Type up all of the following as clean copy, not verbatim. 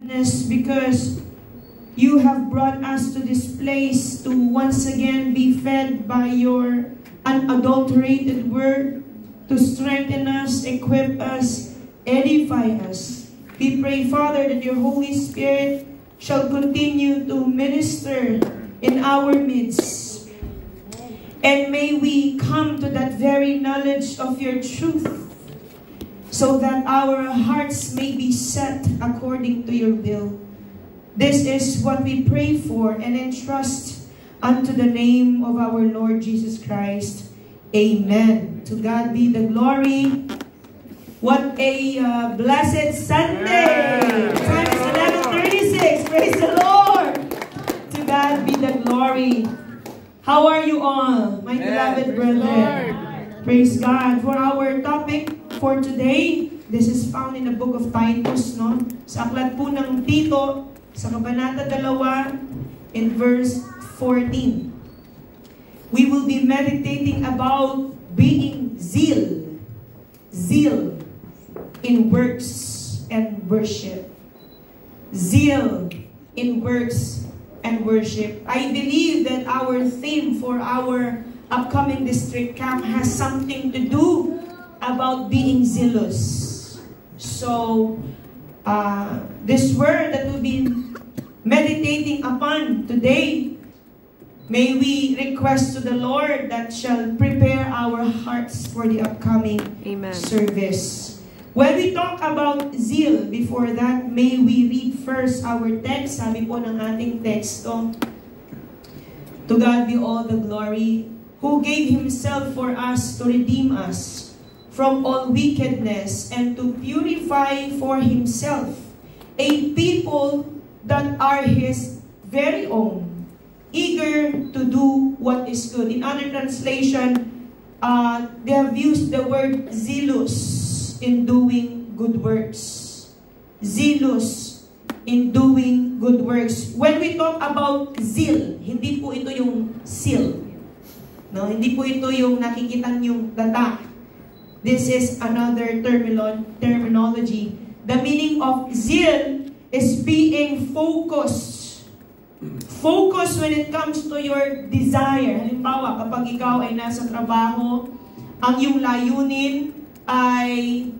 Because you have brought us to this place to once again be fed by your unadulterated word, to strengthen us, equip us, edify us. We pray, Father, that your Holy Spirit shall continue to minister in our midst. And may we come to that very knowledge of your truth, so that our hearts may be set according to your will. This is what we pray for and entrust unto the name of our Lord Jesus Christ. Amen. To God be the glory. What a blessed Sunday! Time is 11:36. Praise the Lord! To God be the glory. How are you all, my beloved brethren? Praise God. For our topic for today, this is found in the book of Titus, no? Sa aklat po ng Tito, sa kabanata 2, in verse 14. We will be meditating about being zeal in works and worship. Zeal in works and worship. I believe that our theme for our upcoming district camp has something to do about being zealous. So, this word that we'll be meditating upon today, may we request to the Lord that shall prepare our hearts for the upcoming service. When we talk about zeal, before that, may we read first our text. Sabi po ng ating teksto, to God be all the glory, who gave Himself for us to redeem us from all wickedness and to purify for Himself a people that are His very own, eager to do what is good. In other translation, they have used the word zealous in doing good works. Zealous in doing good works. When we talk about zeal, hindi po ito yung seal. No, hindi po ito yung nakikita yung data. This is another terminology. The meaning of zeal is being focused. Focus when it comes to your desire. Halimbawa, kapag ikaw ay nasa trabaho, ang iyong layunin ay,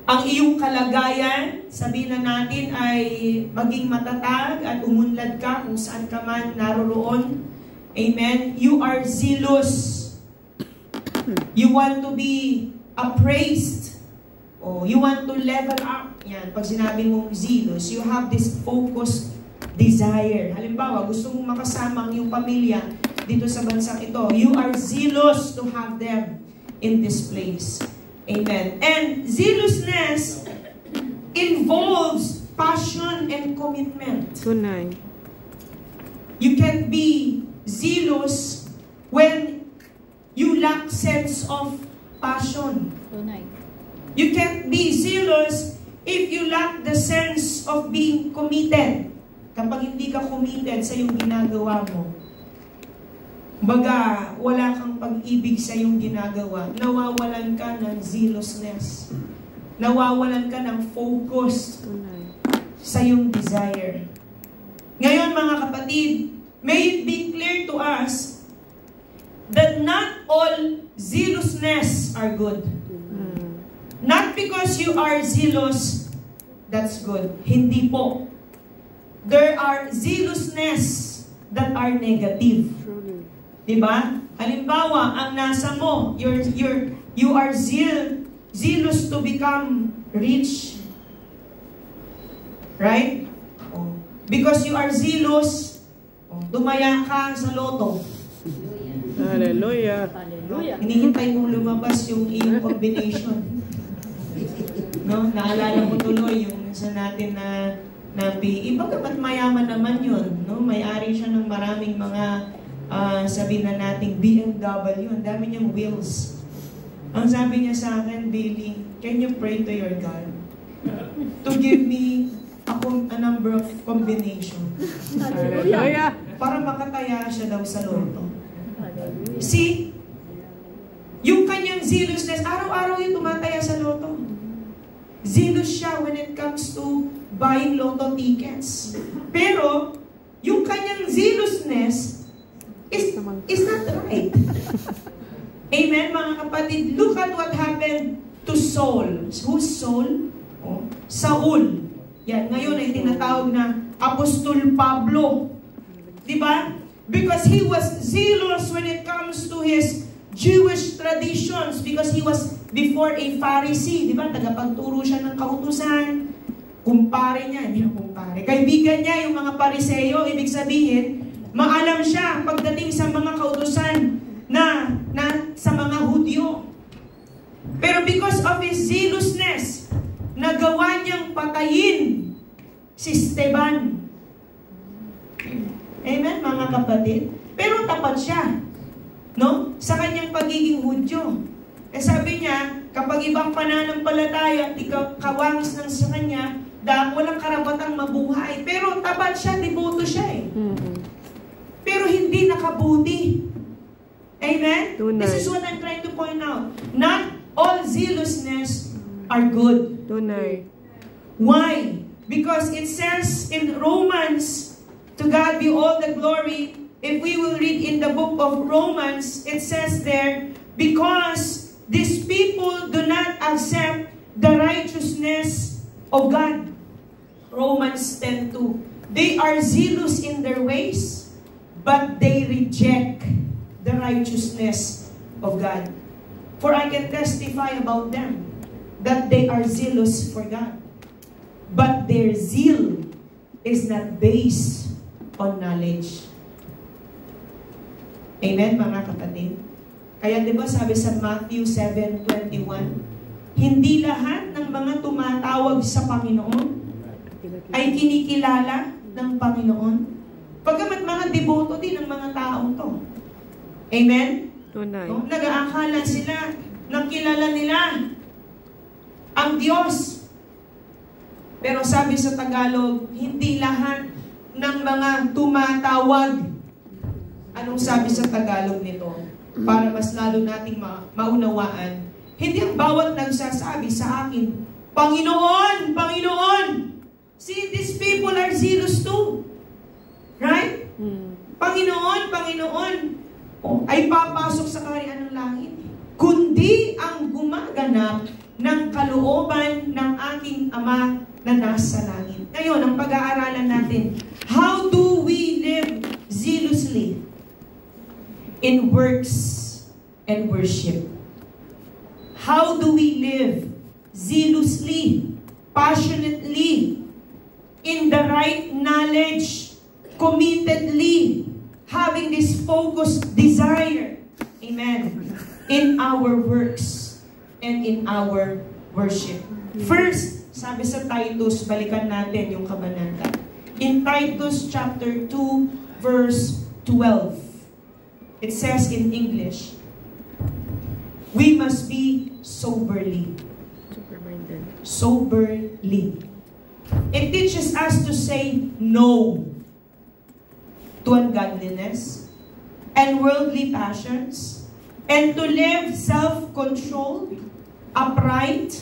ang iyong kalagayan, sabihin na natin, ay maging matatag at umunlad ka kung saan ka man naroroon. Amen. You are zealous. You want to be appraised. Oh, you want to level up. Yan, pag sinabi mong zealous, you have this focused desire. Halimbawa, gusto mong makasama ang iyong pamilya dito sa bansang ito. You are zealous to have them in this place. Amen. And zealousness involves passion and commitment. Tunay. You can be zealous when you lack sense of passion. Tunay. You can't be zealous if you lack the sense of being committed. Kapag hindi ka committed sa iyong ginagawa mo, baga, wala kang pag-ibig sa iyong ginagawa, nawawalan ka ng zealousness. Nawawalan ka ng focus sa iyong desire. Ngayon, mga kapatid, may it be clear to us that not all zealousness are good. Not because you are zealous, that's good. Hindi po. There are zealousness that are negative. Diba? Halimbawa, ang nasa mo, you are zealous to become rich. Right? Oh. Because you are zealous, tumaya ka sa loto. Hallelujah. Hinihintay mong lumabas yung iyong combination. No? Naalala ko tuloy yung isa natin na PE. Bagamat mayaman naman yun. No? May-ari siya ng maraming mga sabihin na nating BMW. Ang dami niyang wheels. Ang sabi niya sa akin, Billy, can you pray to your God to give me a number of combination? Hallelujah. Para makataya siya daw sa loto. See, yung kanyang zealousness, araw-araw yung tumataya sa loto. zealous siya when it comes to buying lotto tickets. Pero, yung kanyang zealousness is not right. Amen, mga kapatid? Look at what happened to Saul. Who's Saul? Oh, Saul. Yan, ngayon ay tinatawag na Apostol Pablo. Diba? Because he was zealous when it comes to his Jewish traditions, because he was before a Pharisee. Diba? Tagapagturo siya ng kautusan. Kumpare niya, hindi na kumpare. Kaibigan niya yung mga Pariseyo, ibig sabihin, maalam siya pagdating sa mga kautusan na sa mga Hudyo. Pero because of his zealousness, nagawa niyang patayin si Esteban. Amen, mga kapatid? Pero tapat siya, no? Sa kanyang pagiging Hudyo. Eh sabi niya, kapag ibang pananampalataya at ikaw kawangis ng sa kanya, walang karapatang mabuhay. Pero tapat siya, deboto siya eh. Pero hindi nakabuti. Amen? Tunay. This is what I'm trying to point out. Not all zealousness are good. Tunay. Why? Because it says in Romans, to God be all the glory. If we will read in the book of Romans, it says there, because these people do not accept the righteousness of God. Romans 10:2. They are zealous in their ways, but they reject the righteousness of God. For I can testify about them that they are zealous for God. But their zeal is not based on knowledge. Amen, mga kapatid? Kaya diba sabi sa Matthew 7:21, hindi lahat ng mga tumatawag sa Panginoon ay kinikilala ng Panginoon. Pagkamat mga deboto din ng mga taong to. Amen? Tunay. No? Nag-aakala sila, nakilala nila ang Diyos. Pero sabi sa Tagalog, hindi lahat ng mga tumatawag. Anong sabi sa Tagalog nito? Para mas lalo nating maunawaan. Hindi ang bawat nagsasabi sa akin, Panginoon! Panginoon! See, these people are zealous too. Right? Panginoon, Panginoon, ay papasok sa kaharian ng langit. Kundi ang gumaganap ng kalooban ng aking Ama na nasa langit. Ngayon, ang pag-aaralan natin, how do we live zealously in works and worship? How do we live zealously, passionately, in the right knowledge, committedly, having this focused desire, amen, in our works and in our worship. First, sabi sa Titus, balikan natin yung kabanata. In Titus chapter 2, verse 12, it says in English, we must be soberly. Soberly. It teaches us to say no to ungodliness and worldly passions, and to live self-controlled, upright,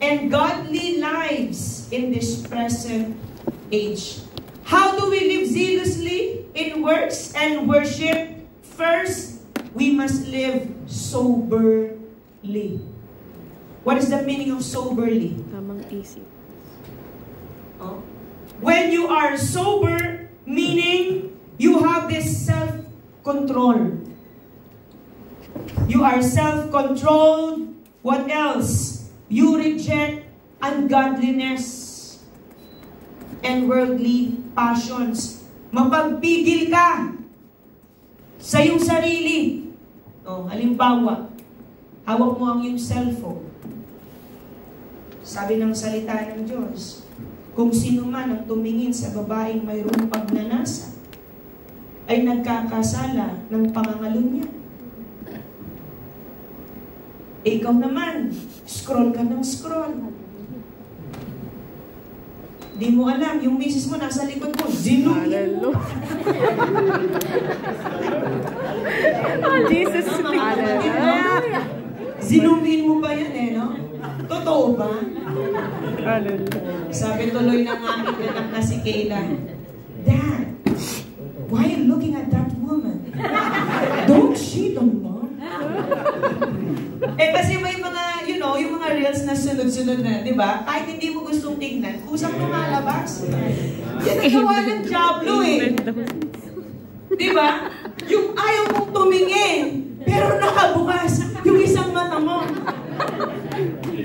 and godly lives in this present age. How do we live zealously in works and worship? First, we must live soberly. What is the meaning of soberly? Tamang isip. When you are sober, meaning you have this self-control. You are self-controlled. What else? You reject ungodliness and worldly passions. Mapagpigil ka sa iyong sarili. Halimbawa, hawak mo ang iyong cellphone. Sabi ng salita ng Diyos, kung sino man ang tumingin sa babaeng mayroong pagnanasa, ay nagkakasala ng pangangalunya. Ikaw naman, scroll ka ng scroll. Di mo alam, yung misis mo nasa likod mo, zinumin mo. Jesus, zinumin mo ba yan no? Totoo ba? Hallelujah. Sabi tuloy ng aking anak na si Kayla, Dad, why are you looking at that woman? Don't cheat on mom. Kasi may mga, yung mga reels na sunod-sunod na, di ba? Kahit hindi mo gustong tignan, kusang lumalabas. Yan ang gawa ng Diablo eh. Di ba? Yung ayaw mong tumingin, pero nakabukas yung isang mata mo.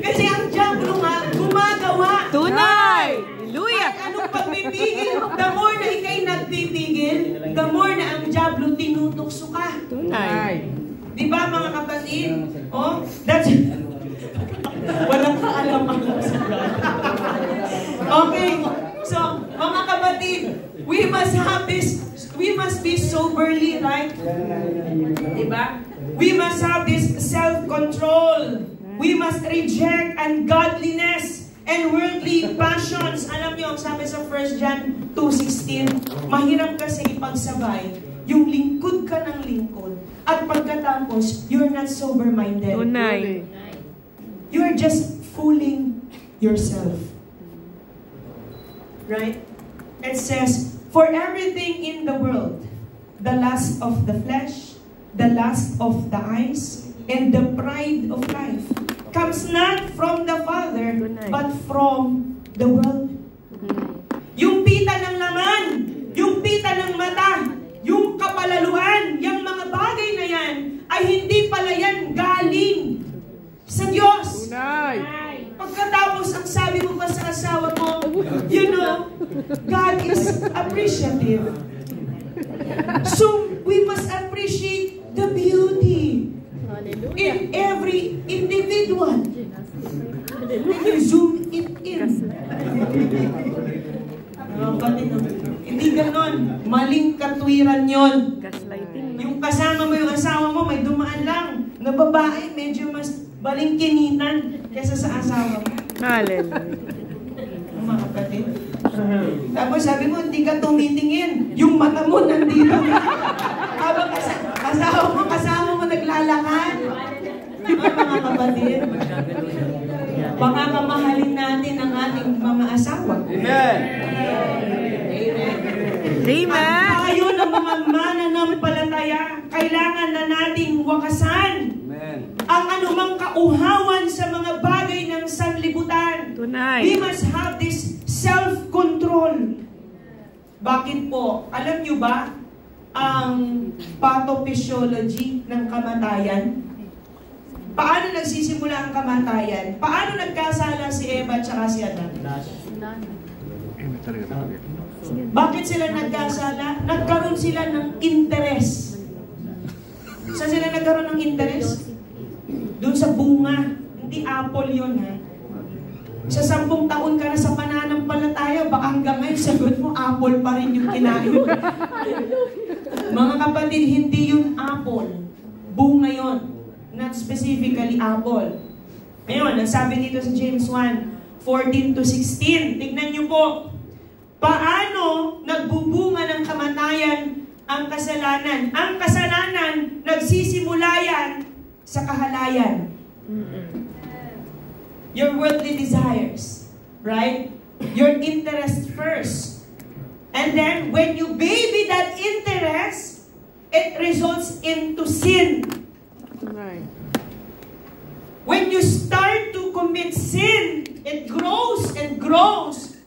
Kasi ang Diablo nga, gumagawa. Tunay! Hallelujah! Kahit anong pagpipigil, the more na ikay nagpipigil, the more na ang Diablo tinutukso ka. Tunay! Di ba mga kapatid? Oh, that's... Walang kaalam-alam sa God. Okay, so mga kapatid, we must be soberly, right? Di ba? We must have this self-control. We must reject ungodliness and worldly passions. Alam niyo, sabi sa 1 John 2:16, mahirap kasi ipagsabay yung lingkod ka ng lingkod at pagkatapos, you're not sober-minded. Tunay! You're just fooling yourself. Right? It says, for everything in the world, the lust of the flesh, the lust of the eyes, and the pride of life comes not from the Father, but from the world. Yung pita ng laman, yung pita ng mata, yung kapalaluan, yung mga bagay na yan, ay hindi pala yan galing sa Diyos. Pagkatapos, ang sabi mo pa sa asawa mo, God is appreciative. So, we must appreciate the beauty in every individual. When you zoom it in. Hindi ganon. Maling katwiran yon. Yung kasama mo, yung asawa mo, may dumaan lang na babae, medyo mas balingkinitan kesa sa asawa mo. Hallelujah. Mga kapatid. Tapos sabi mo, hindi ka tumitingin. Yung mata mo nandito. Habang kasama mo naglalakad. Mga kapatid. Baka mamahalin natin ang ating mga asawa. Amen. Amen. Amen. At tayo ng mga mananampalataya, kailangan na nating wakasan ang anumang kauhawan sa mga bagay ng sanlibutan. Tunay. We must have this self-control. Bakit po? Alam nyo ba ang pathophysiology ng kamatayan? Paano nagsisimula ang kamatayan? Paano nagkasala si Eva at si Adan? Bakit sila nagkasala? Nagkaroon sila ng interest. Saan sila nagkaroon ng interest? Doon sa bunga. Hindi apple yun, ha? Sa 10 taon ka na sa pananampalataya, baka hanggang ngayon sagot mo, apple pa rin yung kinain. Mga kapatid, hindi yung apple. Bunga yon. Not specifically apple. Ngayon, ang sabi dito sa James 1:14-16, tignan nyo po, paano nagbubunga ng kamatayan ang kasalanan? Ang kasalanan, nagsisimula yan sa kahalayan. Your worldly desires, right? Your interest first. And then, when you baby that interest, it results into sin. Right. When you start to commit sin, it grows and grows.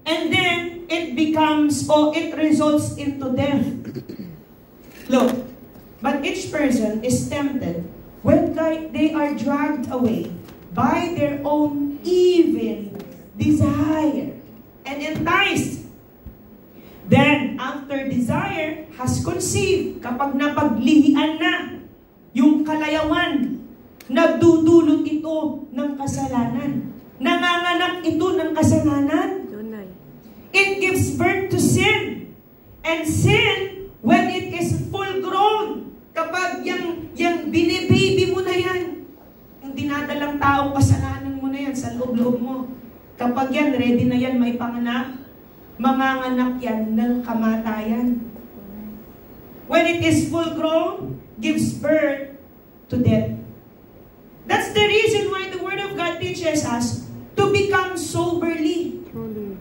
And then, it becomes, it results into death. Look, but each person is tempted when they are dragged away by their own evil desire and enticed. Then, after desire has conceived, kapag napaglihian na yung kalayawan, nagdudulot ito ng kasalanan. Nanganganak ito ng kasalanan. It gives birth to sin. And sin, when it is full-grown, kapag yung binibaby mo na yan, yung dinadalang taong kasalanan mo na yan sa loob-loob mo, kapag yan, ready na yan, may panganak, manganganak yan ng kamatayan. When it is full-grown, gives birth to death. That's the reason why the Word of God teaches us to become soberly. Truly.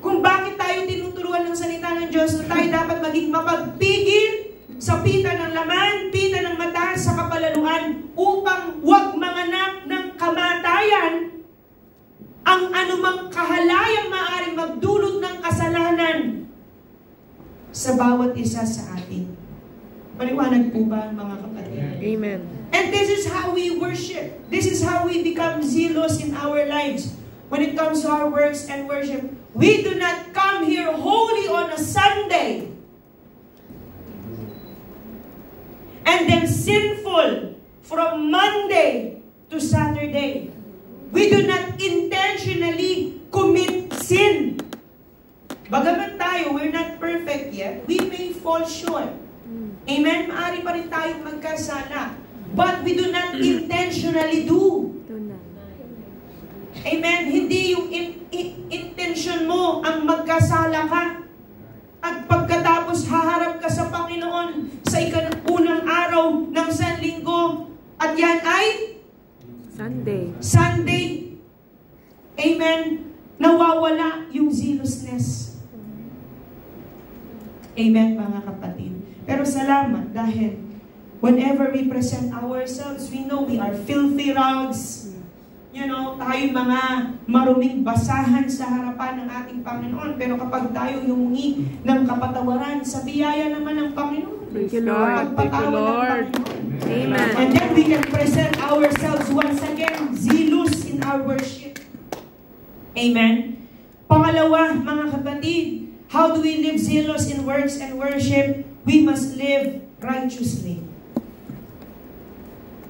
Kung bakit tayo tinuturuan ng salita ng Diyos na tayo dapat maging mapagpigil sa pita ng laman, pita ng mata, sa kapalaluan, upang huwag manganak ng kamatayan ang anumang kahalayang maaaring magdulot ng kasalanan sa bawat isa sa atin. Paliwanag po ba, mga kapatid? Amen. And this is how we worship. This is how we become zealous in our lives. When it comes to our works and worship, we do not come here holy on a Sunday and then sinful from Monday to Saturday. We do not intentionally commit sin. Bagaman tayo, we're not perfect yet. We may fall short. Amen? Maari pa rin tayong magkasala. But we do not intentionally do. Amen? Hindi yung intention mo ang magkasala ka. At pagkatapos haharap ka sa Panginoon sa unang araw ng Sanlinggo. At yan ay Sunday. Amen? Nawawala yung zealousness. Amen, mga kapatid. Pero salamat dahil whenever we present ourselves, we know we are filthy rags. You know, tayo mga maruming basahan sa harapan ng ating Panginoon. Pero kapag tayo humingi ng kapatawaran sa biyaya naman ng Panginoon, Thank you, Lord. Thank you, Lord. Amen. And then we can present ourselves once again zealous in our worship. Amen. Pangalawa, mga kapatid, how do we live zealous in works and worship? We must live righteously.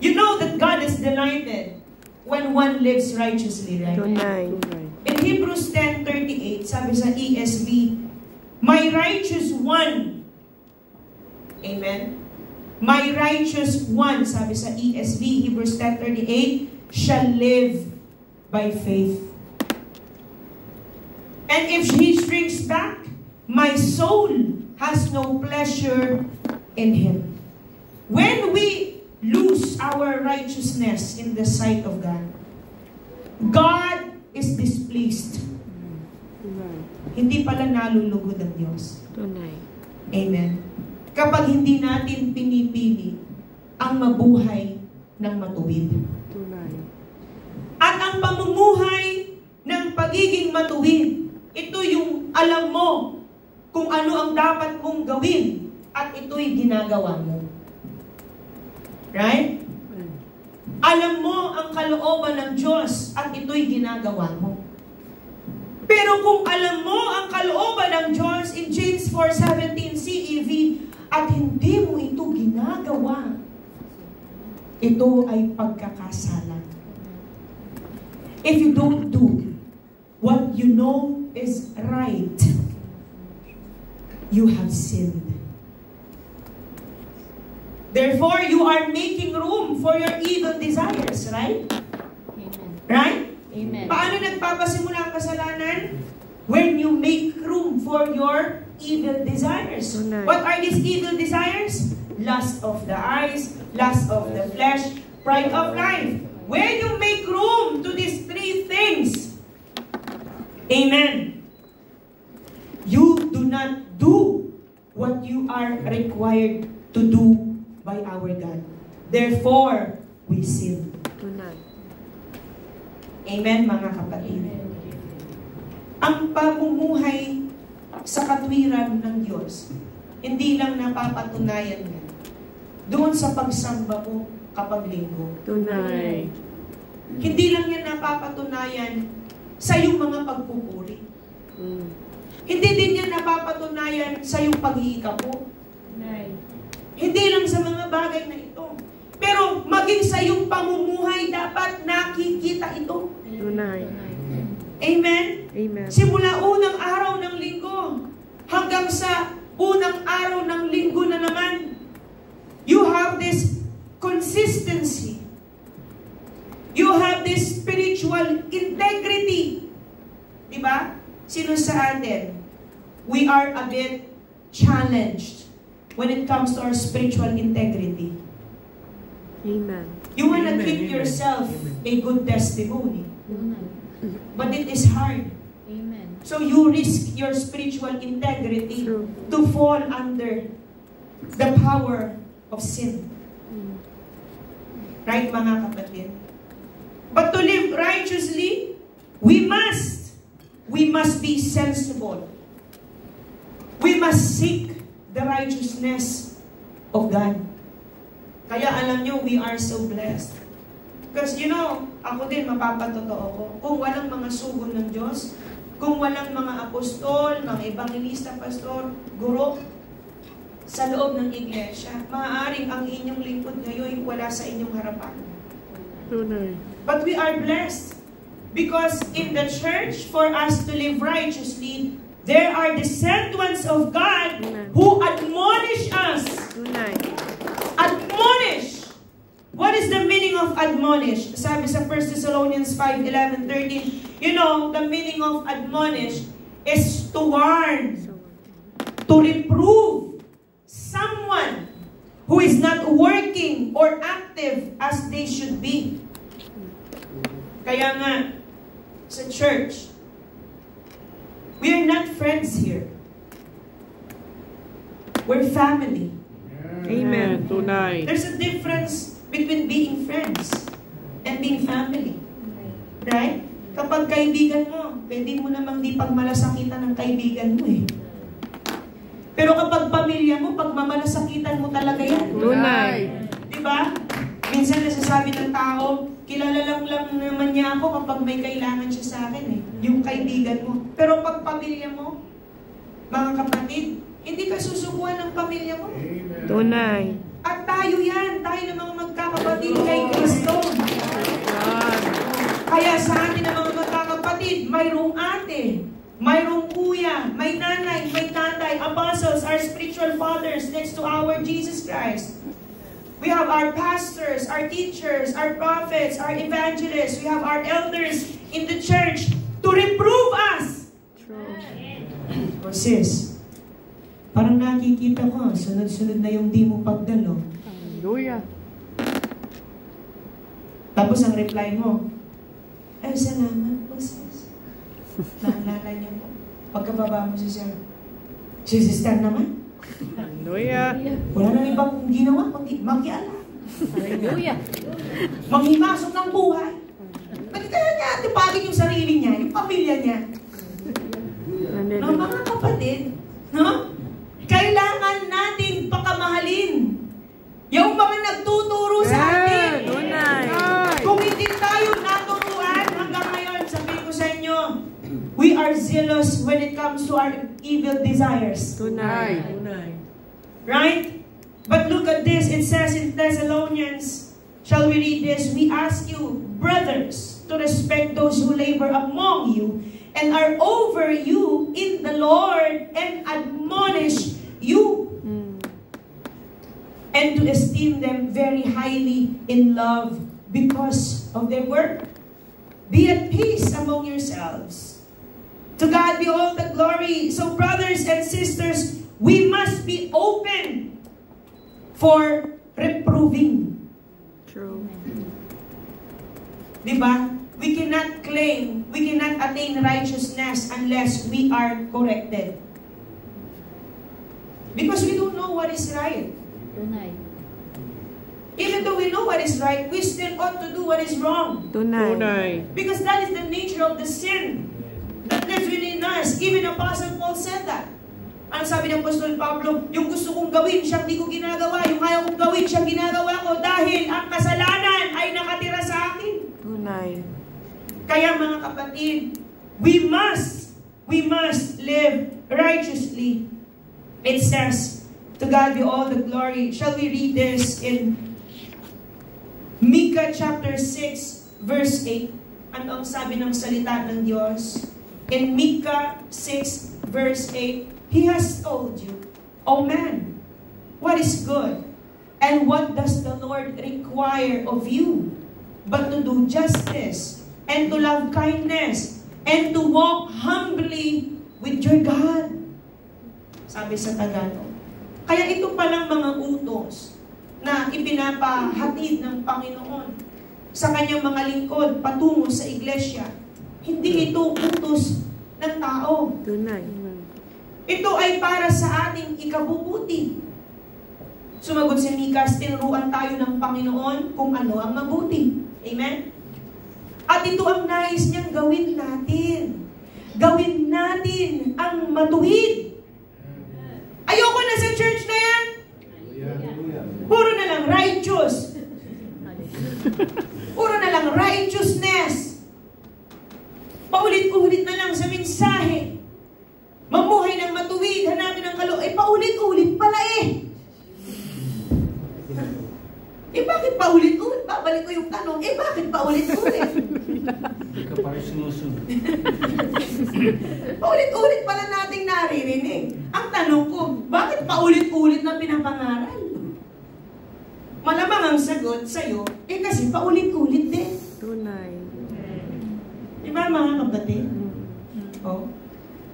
You know that God is delighted when one lives righteously, right? In Hebrews 10:38, sabi sa ESV, my righteous one, amen? My righteous one, sabi sa ESV, Hebrews 10:38, shall live by faith. And if he shrinks back, my soul has no pleasure in him. When we lose our righteousness in the sight of God, God is displeased. Hindi pala nalulugod ang Diyos. Amen. Kapag hindi natin pinipili ang mabuhay ng matuwid. At ang pamumuhay ng pagiging matuwid, ito yung alam mo kung ano ang dapat mong gawin at ito'y ginagawa mo. Right? Alam mo ang kalooban ng Diyos at ito'y ginagawa mo. Pero kung alam mo ang kalooban ng Diyos in James 4:17 CEV at hindi mo ito ginagawa, ito ay pagkakasala. If you don't do what you know is right, you have sinned. Therefore, you are making room for your evil desires, right? Amen. Right? Amen. Paano nagpapasimula ang kasalanan? When you make room for your evil desires. What are these evil desires? Lust of the eyes, lust of the flesh, pride of life. When you make room to these three things, amen, you do not do what you are required to do by our God. Therefore, we sin. Amen, mga kapatid. Ang pamumuhay sa katwiran ng Diyos, hindi lang napapatunayan yan doon sa pagsamba mo kapag linggo. Hindi lang yan napapatunayan sa iyong mga pagpupuri. Hindi din yan napapatunayan sa iyong pag-iikapo. Hindi lang sa mga bagay na ito. Pero maging sa iyong pamumuhay, dapat nakikita ito. Amen? Amen. Simula unang araw ng linggo, hanggang sa unang araw ng linggo na naman, you have this consistency. You have this spiritual integrity. Diba? Sino sa atin? We are a bit challenged when it comes to our spiritual integrity. Amen. You want to keep yourself a good testimony. But it is hard. Amen. So you risk your spiritual integrity True. to fall under the power of sin. Right, mga kapatid? But to live righteously, we must be sensible. We must seek the righteousness of God. Kaya alam nyo, we are so blessed. Because you know, ako din mapapatotoo ko, kung walang mga sugo ng Diyos, kung walang mga apostol, mga evangelista, pastor, guro, sa loob ng iglesia, maaaring ang inyong lingkod ngayon wala sa inyong harapan. Tunay. But we are blessed because in the church, for us to live righteously, there are the sent ones of God who admonish us. Tunay. Admonish! What is the meaning of admonish? Sabi sa 1 Thessalonians 5:11-13, you know, the meaning of admonish is to warn, to reprove someone who is not working or active as they should be. Kaya nga, sa church, we are not friends here. We're family. Amen. Tunay. There's a difference between being friends and being family. Right? Kapag kaibigan mo, pwede mo namang di pagmalasakitan ng kaibigan mo eh. Pero kapag pamilya mo, pagmamalasakitan mo talaga yan. Tunay. Diba? Minsan nasasabi ng tao, kilala lang naman niya ako kapag may kailangan siya sa akin eh. Yung kaibigan mo. Pero pag pamilya mo, mga kapatid, hindi ka susubuan ng pamilya mo. Tunay. At tayo yan, tayo ng mga magkakapatid kay Kristo. Kaya sa atin ng mga magkakapatid, mayroong ate, mayroong kuya, may nanay, may tatay, apostles, our spiritual fathers next to our Jesus Christ. We have our pastors, our teachers, our prophets, our evangelists. We have our elders in the church to reprove us. True. O sis, parang nakikita ko, sunod-sunod na yung di mo pagdalo. Hallelujah. Tapos ang reply mo, ay, salamat po, sis. Naalala niyo po. Pagkababa mo si sister naman. Hallelujah. Wala nang ibang ginawa, makialam. Hallelujah. Manghimasok ng buhay. Pati kaya niya atipagin yung sarili niya, yung pamilya niya. No, mga kapatid, no? Kailangan natin pakamahalin yung mga nagtuturo sa atin. Tunay. Kung hindi tayo naturuan hanggang ngayon, sabihin ko sa inyo, we are zealous when it comes to our evil desires. Tunay. Right? But look at this. It says in Thessalonians, shall we read this? We ask you, brothers, to respect those who labor among you and are over you in the Lord and admonish you. And to esteem them very highly in love because of their work. Be at peace among yourselves. To God be all the glory. So brothers and sisters, we must be open for reproving. True. Diba? We cannot claim, we cannot attain righteousness unless we are corrected. Because we don't know what is right. Tunay. Even though we know what is right, we still ought to do what is wrong. Tunay. Because that is the nature of the sin that lives within us. Even Apostle Paul said that. Ano sabi ng Apostol Pablo? Yung gusto kong gawin, siyang di ko ginagawa. Yung ayaw kong gawin, siyang ginagawa ko. Dahil ang kasalanan ay nakatira sa akin. Tunay. Kaya mga kapatid, we must live righteously. It says, to God be all the glory. Shall we read this in Micah chapter 6, verse 8? Ano ang sabi ng salita ng Diyos? In Micah 6, verse 8, He has told you, O man, what is good? And what does the Lord require of you? But to do justice, and to love kindness, and to walk humbly with your God. Sabi sa Tagalog. Kaya ito palang mga utos na ipinapahatid ng Panginoon sa kanyang mga lingkod patungo sa iglesia. Hindi ito utos ng tao. Tunay. Ito ay para sa ating ikabubuti. Sumagot si Micah, tinuruan tayo ng Panginoon kung ano ang mabuti. Amen? At ito ang nais niyang gawin natin. Gawin natin ang matuwid. Ayoko na sa church na yan. Puro na lang righteous. Puro na lang righteousness. Paulit-ulit na lang sa mensahe. Mamuhay ng matuwid, hanapin ang paulit-ulit pala eh. Bakit paulit-ulit? Babalik ko yung tanong, bakit paulit-ulit? Ikaw pa rin sumusunod. Paulit-ulit pala nating naririnig. Ang tanong ko, bakit paulit-ulit na pinapangaral? Malamang ang sagot sa'yo, kasi paulit-ulit din. Tunay. Di ba mga kapatid? Oh.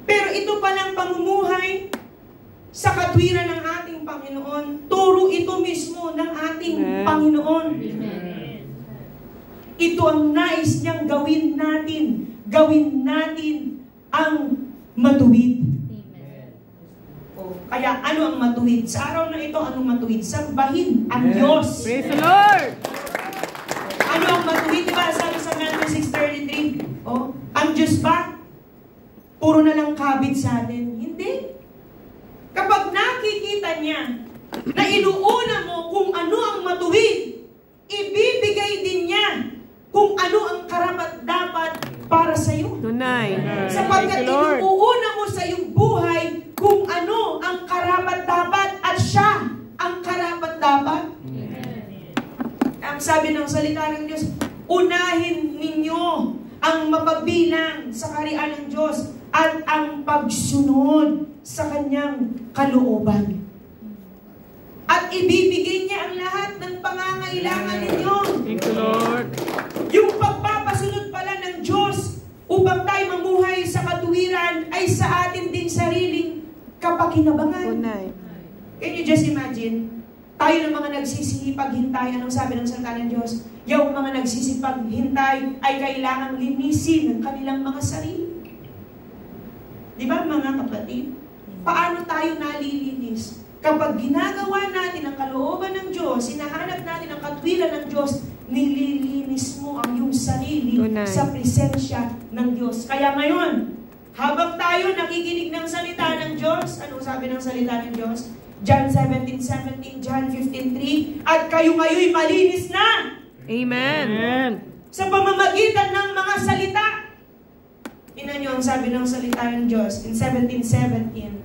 Pero ito palang pamumuhay sa katwiran ng ating Panginoon. Turo ito mismo ng ating Panginoon. Ito ang nais niyang gawin natin. Gawin natin ang matuwid. Oh, kaya ano ang matuwid? Sa araw na ito, anong matuwid? Sambahin ang Diyos. Praise the Lord! Ano ang matuwid? Diba sabi sa Matthew 6:33? Oh, ang Diyos ba? Puro na lang kabit sa atin. Hindi. Kapag nakikita niya na inuuna mo kung ano ang matuwid, ibibigay din niya kung ano ang karapat-dapat para sa iyo. Tunay. Sapagkat inuuna mo sa iyong buhay kung ano ang karapat-dapat at siya ang karapat-dapat. Ang sabi ng salita ng Diyos, unahin ninyo ang mapagbilang sa kaharian ng Diyos at ang pagsunod sa kanyang kalooban. At ibibigay niya ang lahat ng pangangailangan ninyo. Thank you, Lord. Yung pagpapasunod pala ng Diyos upang tayo mamuhay sa katuwiran ay sa atin din sariling kapakinabangan. Tunay. Can you just imagine? Tayo ng mga nagsisipaghintay, anong sabi ng salita ng Diyos? Yung mga nagsisipaghintay ay kailangang linisin ang kanilang mga sarili. Di ba mga kapatid? Paano tayo nalilinis? Kapag ginagawa natin ang kalooban ng Diyos, hinahanap natin ang katwiran ng Diyos, nililinis mo ang iyong sarili sa presensya ng Diyos. Kaya ngayon, habang tayo nakikinig ng salita ng Diyos, anong sabi ng salita ng Diyos? John 17:17, John 15:3, at kayo ngayo'y malinis na. Amen. Sa pamamagitan ng mga salita. Tingnan niyo ang sabi ng salita ng Diyos in 17:17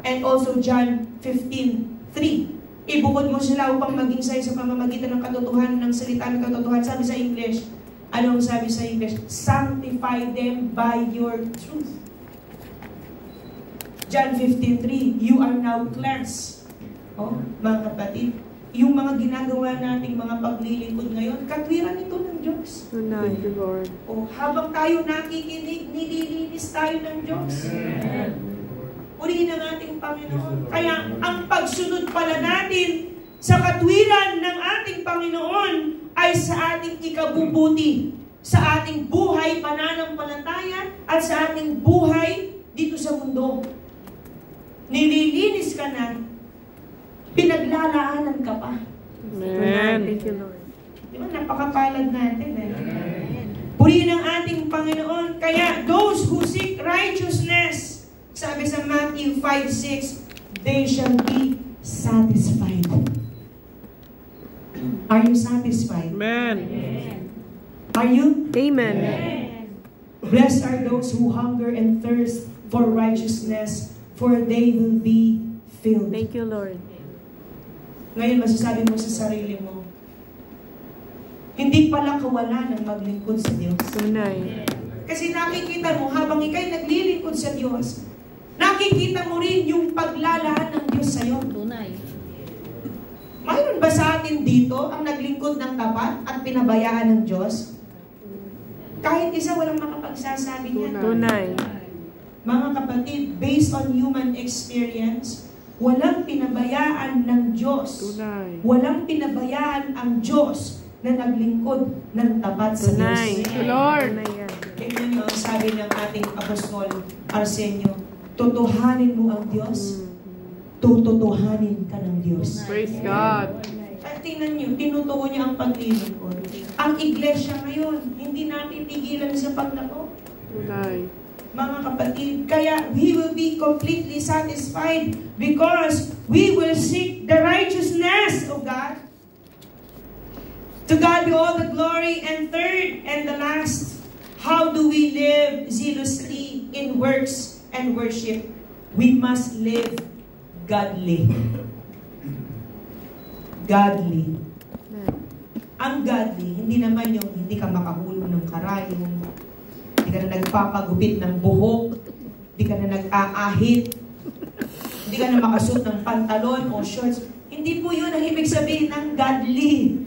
and also John 15:3. Ibukod mo sila upang maging sa'yo sa pamamagitan ng katotohanan ng salita ng katotohanan. Sabi sa English, anong sabi sa English? Sanctify them by your truth. John 15:3, you are now cleansed. Oh, mga kapatid, yung mga ginagawa nating mga paglilingkod ngayon, katwiran ito ng Diyos. Tunay, Lord. Oh, habang tayo nakikinig, nililinis tayo ng Diyos. Purihin ang ating Panginoon. Kaya ang pagsunod pala natin sa katwiran ng ating Panginoon ay sa ating ikabubuti, sa ating buhay pananampalataya at sa ating buhay dito sa mundo. Nililinis ka na, pinaglalaanan ka pa. Amen. Thank you, Lord. Di ba, napakapalad natin eh. Purihin ang ating Panginoon. Kaya those who seek righteousness, sabi sa Matthew 5:6, they shall be satisfied. Are you satisfied? Amen. Are you? Amen. Blessed are those who hunger and thirst for righteousness, for they will be filled. Thank you, Lord. Ngayon, masasabi mo sa sarili mo, hindi pala kawalan ng maglingkod sa Diyos. Tunay. Kasi nakikita mo, habang ikay naglilingkod sa Diyos, nakikita mo rin yung paglalaan ng Diyos sa'yo. Tunay. Mayroon ba sa atin dito ang naglingkod ng tapat at pinabayaan ng Diyos? Kahit isa walang makapagsasabi niya. Tunay. Mga kapatid, based on human experience, walang pinabayaan ng Diyos. Tunay. Walang pinabayaan ang Diyos na naglingkod ng tapat sa Tunay. Diyos. Lord. Tingnan niyo ang sabi ng ating Apostol Arsenio, totohanin mo ang Diyos, tutotohanin ka ng Diyos. Praise God. At tingnan nyo, tinutuo niya ang paglilingkod. Ang iglesia ngayon, hindi natin pigilan sa paglako. Tunay. Mga kapatid, kaya we will be completely satisfied because we will seek the righteousness of God. To God be all the glory. And third and the last, how do we live zealously in works and worship? We must live godly. Godly. Ang godly, hindi naman yung hindi ka makahulog ng karayong, hindi ka na nagpapagupit ng buhok, hindi ka na nag-aahit, hindi ka na makasuot ng pantalon o shorts. Hindi po yun ang ibig sabihin ng godly.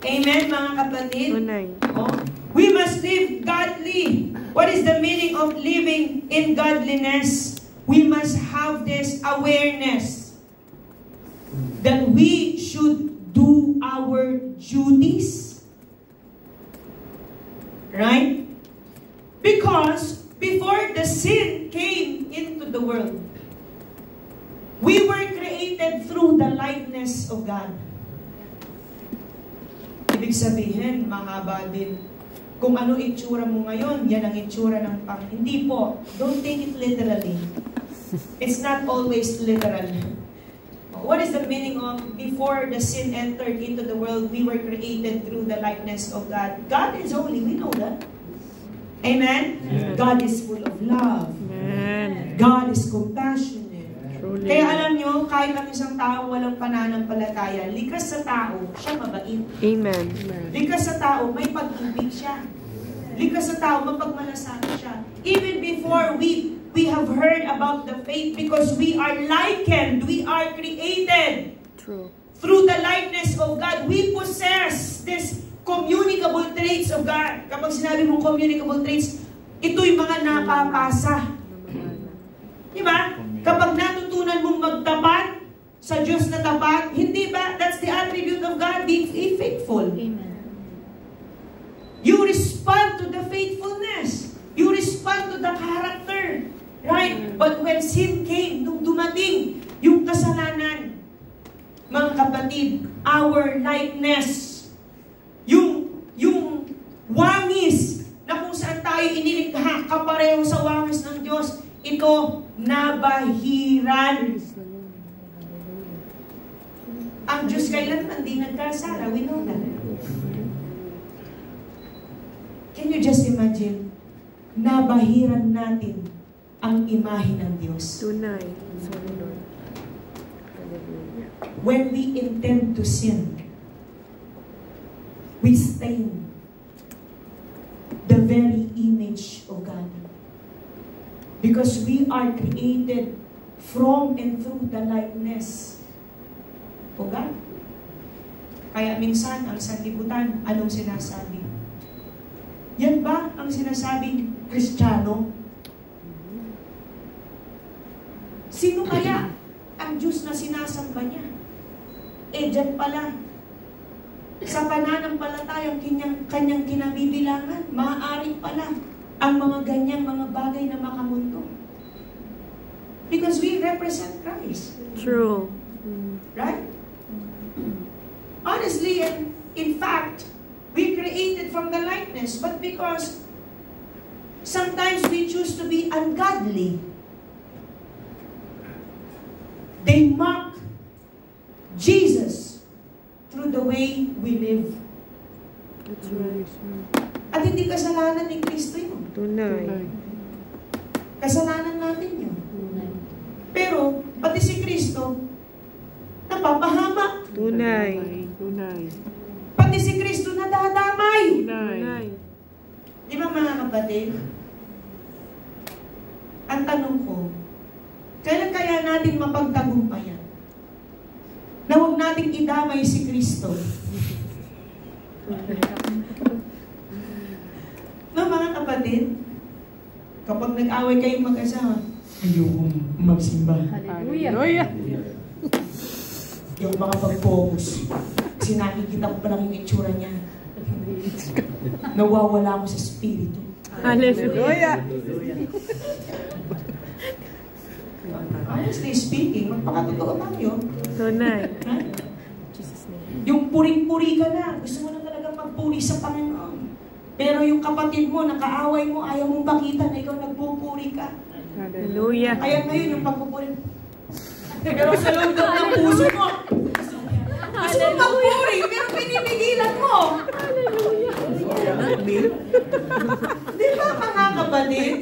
Amen, mga kapatid? Tunay. Oh, we must live godly. What is the meaning of living in godliness? We must have this awareness that we should do our duties. Right? Because before the sin came into the world, we were created through the likeness of God. Ibig sabihin, mahaba din. Kung ano itsura mo ngayon, yan ang itsura ng Hindi po. Don't take it literally. It's not always literal. What is the meaning of before the sin entered into the world, we were created through the likeness of God? God is holy. We know that. Amen? Yes. God is full of love. Amen. God is compassionate. Truly. Kaya alam nyo, kahit ang isang tao walang pananampalataya, likas sa tao, siya mabait. Amen. Likas sa tao, may pag-ibig siya. Likas sa tao, mapagmalasakit siya. Even before we have heard about the faith, because we are likened, we are created. True. Through the likeness of God, we possess this communicable traits of God. Kapag sinabi mong communicable traits, ito'y mga napapasa. Diba? Kapag natutunan mong magtapat sa Diyos na tapat, hindi ba? That's the attribute of God, being faithful. Amen. You respond to the faithfulness. You respond to the character. Right? But when sin came, nung dumating yung kasalanan, mga kapatid, our likeness, yung wangis na kung saan tayo inilikha, kapareho sa wangis ng Diyos, ito nabahiran. Ang Diyos kailanman di nagkasala. We know that. Can you just imagine? Nabahiran natin ang imahe ng Diyos. Tunay. Sorry, Lord. Hallelujah. When we intend to sin, we stain the very image of God. Because we are created from and through the likeness of God. Kaya minsan, ang sanlibutan, anong sinasabi? Yan ba ang sinasabing Kristiyano? Sino kaya ang Diyos na sinasamba niya? Eh, dyan pala, sa pananampalatayang kanyang kinabibilangan, maaari pala ang mga ganyang mga bagay na makamundo. Because we represent Christ. True. Right? Honestly, and in fact, we created from the likeness, but because sometimes we choose to be ungodly, they mock Jesus through the way we live. That's right. At hindi kasalanan ni Kristo yun. Tunay. Kasalanan natin yun. Tunay. Pero, pati si Kristo, napapahamak. Tunay. Tunay. Pati si Kristo nadadamay. Tunay. Di ba mga kapatid? Ang tanong ko, kailan kaya natin mapagtagumpayan na huwag nating idamay si Kristo? No, mga kapatid, kapag nag-away kayong mag-asawa, ayokong magsimba. Hallelujah. Hindi ako makapag-focus. Kasi nakikita ko pa lang yung itsura niya. Nawawala ako sa spirito. Hallelujah. Honestly speaking, magpakatotoo tayo. Tunay. Ha? Jesus name. Yung puring-puri ka na, gusto mo na talaga magpuri sa Panginoon. Pero yung kapatid mo, nakaaway mo, ayaw mong pakita na ikaw nagpupuri ka. Hallelujah. Kaya ngayon yung pagpupuri. Pero sa loob ng puso mo, gusto mo magpuri, pero pinipigilan mo. Di ba mga kapatid,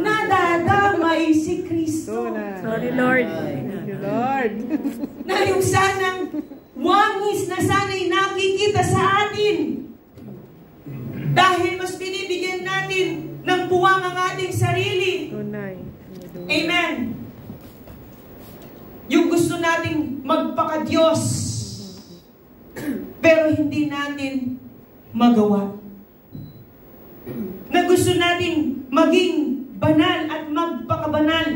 nadadamay si Kristo. Sorry, Lord. Thank you, Lord. Na yung sanang wangis na sana'y nakikita sa atin. Dahil mas binibigyan natin ng puwang ang ating sarili. Tunay. Amen. Yung gusto nating magpaka-Diyos, pero hindi natin magawa. Na gusto nating maging banal at magpakabanal,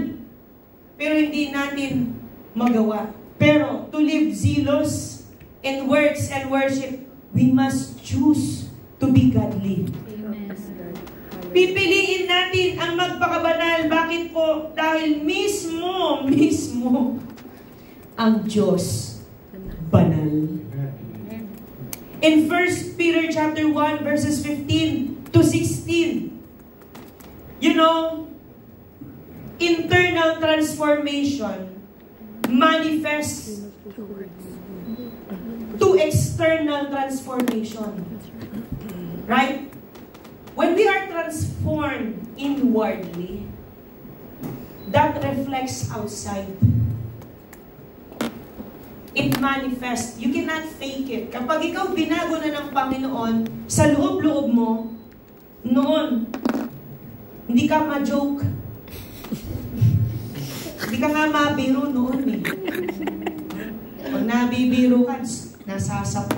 pero hindi natin magawa. Pero to live zealous in words and worship, we must choose to be godly. Amen. Pipiliin natin ang magpakabanal. Bakit po? Dahil mismo ang Diyos banal. In 1 Peter chapter 1 verses 15 to 16, you know, internal transformation manifests to external transformation. Right? When we are transformed inwardly, that reflects outside. It manifests. You cannot fake it. Kapag ikaw binago na ng Panginoon, sa loob-loob mo, noon, hindi ka ma-joke. Hindi ka nga mabiro noon eh. Pag nabibiro ka,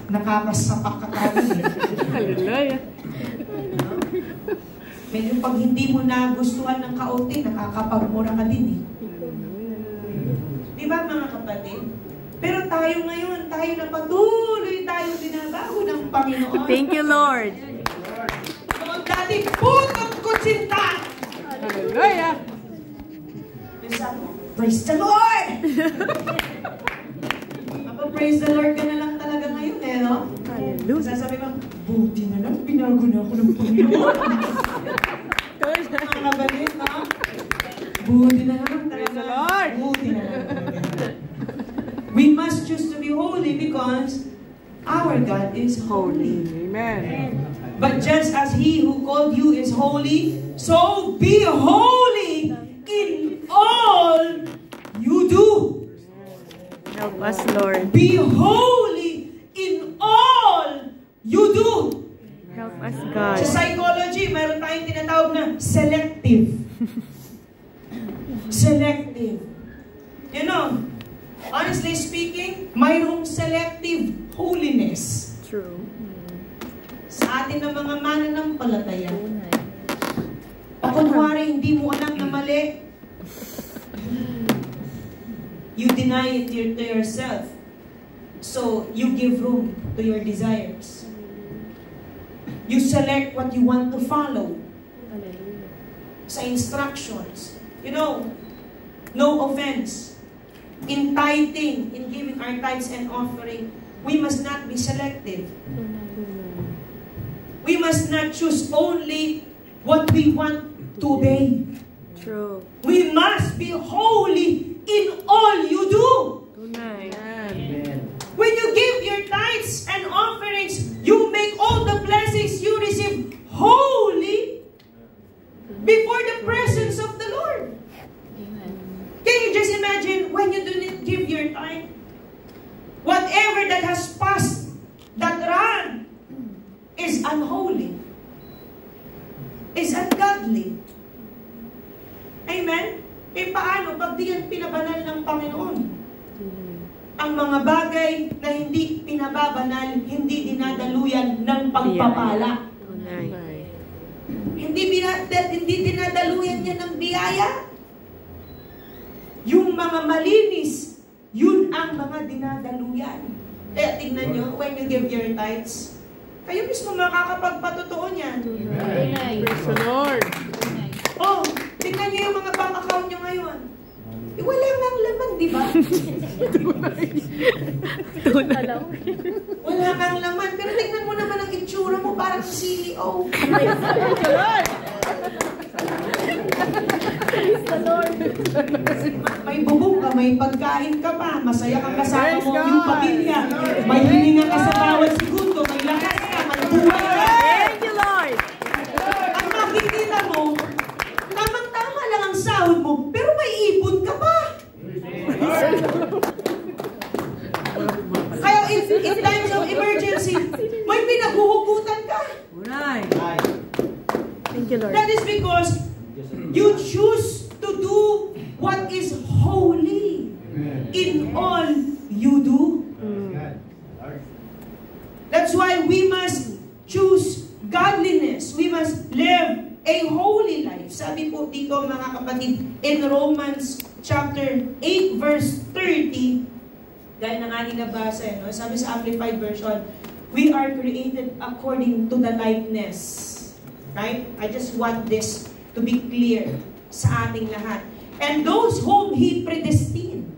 nakakasapak ka tayo eh. Hallelujah. Medyo pag hindi mo nagustuhan ng kaunti, nakakapagmura ka din eh. Di ba mga kapatid? Pero tayo ngayon, tayo na patuloy tayo binabago ng Panginoon. Thank you, Lord. Noon dati, putot kutsinta! Hallelujah. Praise the Lord! Praise the Lord ka na lang talaga ngayon eh, no? Hallelujah. Sasabi mo, buti na lang, binago na ako ng Panginoon. Mga kapatid, no? Buti na lang talaga. Lord. Buti na lang talaga. We must choose to be holy because our God is holy. Amen. But just as He who called you is holy, so be holy in all you do. Help us, Lord. Be holy in all you do. Help us, God. Sa psychology, mayroon tayong tinatawag na selective. Selective. You know, honestly speaking, mayroong selective holiness. True. Sa atin ng mga mananampalataya. Tunay. O kunwari, hindi mo alam na mali. You deny it to yourself. So, you give room to your desires. You select what you want to follow. Hallelujah. Sa instructions. You know, no offense. In tithing, in giving our tithes and offering, we must not be selective. We must not choose only what we want to obey. True. We must be holy in all you do. Tunay. When you give your tithes and offerings, you make all the blessings you receive holy before the presence of the Lord. Amen. Can you just imagine when you do not give your tithe? Whatever that has passed that run is unholy, is ungodly. Amen? E paano pag di yan pinabanal ng Panginoon? Ang mga bagay na hindi pinababanal, hindi dinadaluyan ng pagpapala. Tunay. Hindi dinadaluyan niya ng biyaya. Yung mga malinis, yun ang mga dinadaluyan. Kaya tingnan nyo, when you give your tithes, Kayo mismo makakapagpatotoo niyan. Tunay. Praise the Lord. Tunay. Oh, tingnan niyo yung mga bank account niyo ngayon. Eh, wala nang laman, di ba? Tunay. Wala nang laman. Pero tingnan mo naman ang itsura mo, parang CEO. Praise the Lord. May bubong ka, may pagkain ka pa, masaya kang kasama mo yung pamilya, may hininga ka sa bawat segundo, may lakas ka, may buhay ka. Thank you, Lord. Ang makikita mo, tamang-tama lang ang sahod mo, pero may ipon ka pa. Kaya in times of emergency, may pinaghuhugutan ka. Thank you, Lord. That is because you choose to do what is holy in all you do. That's why we must choose godliness. We must live a holy life. Sabi po dito mga kapatid, in Romans chapter 8 verse 30, dahil ng ating nabasa, no? Sabi sa Amplified Version, we are created according to the likeness. Right? I just want this to be clear sa ating lahat. And those whom He predestined,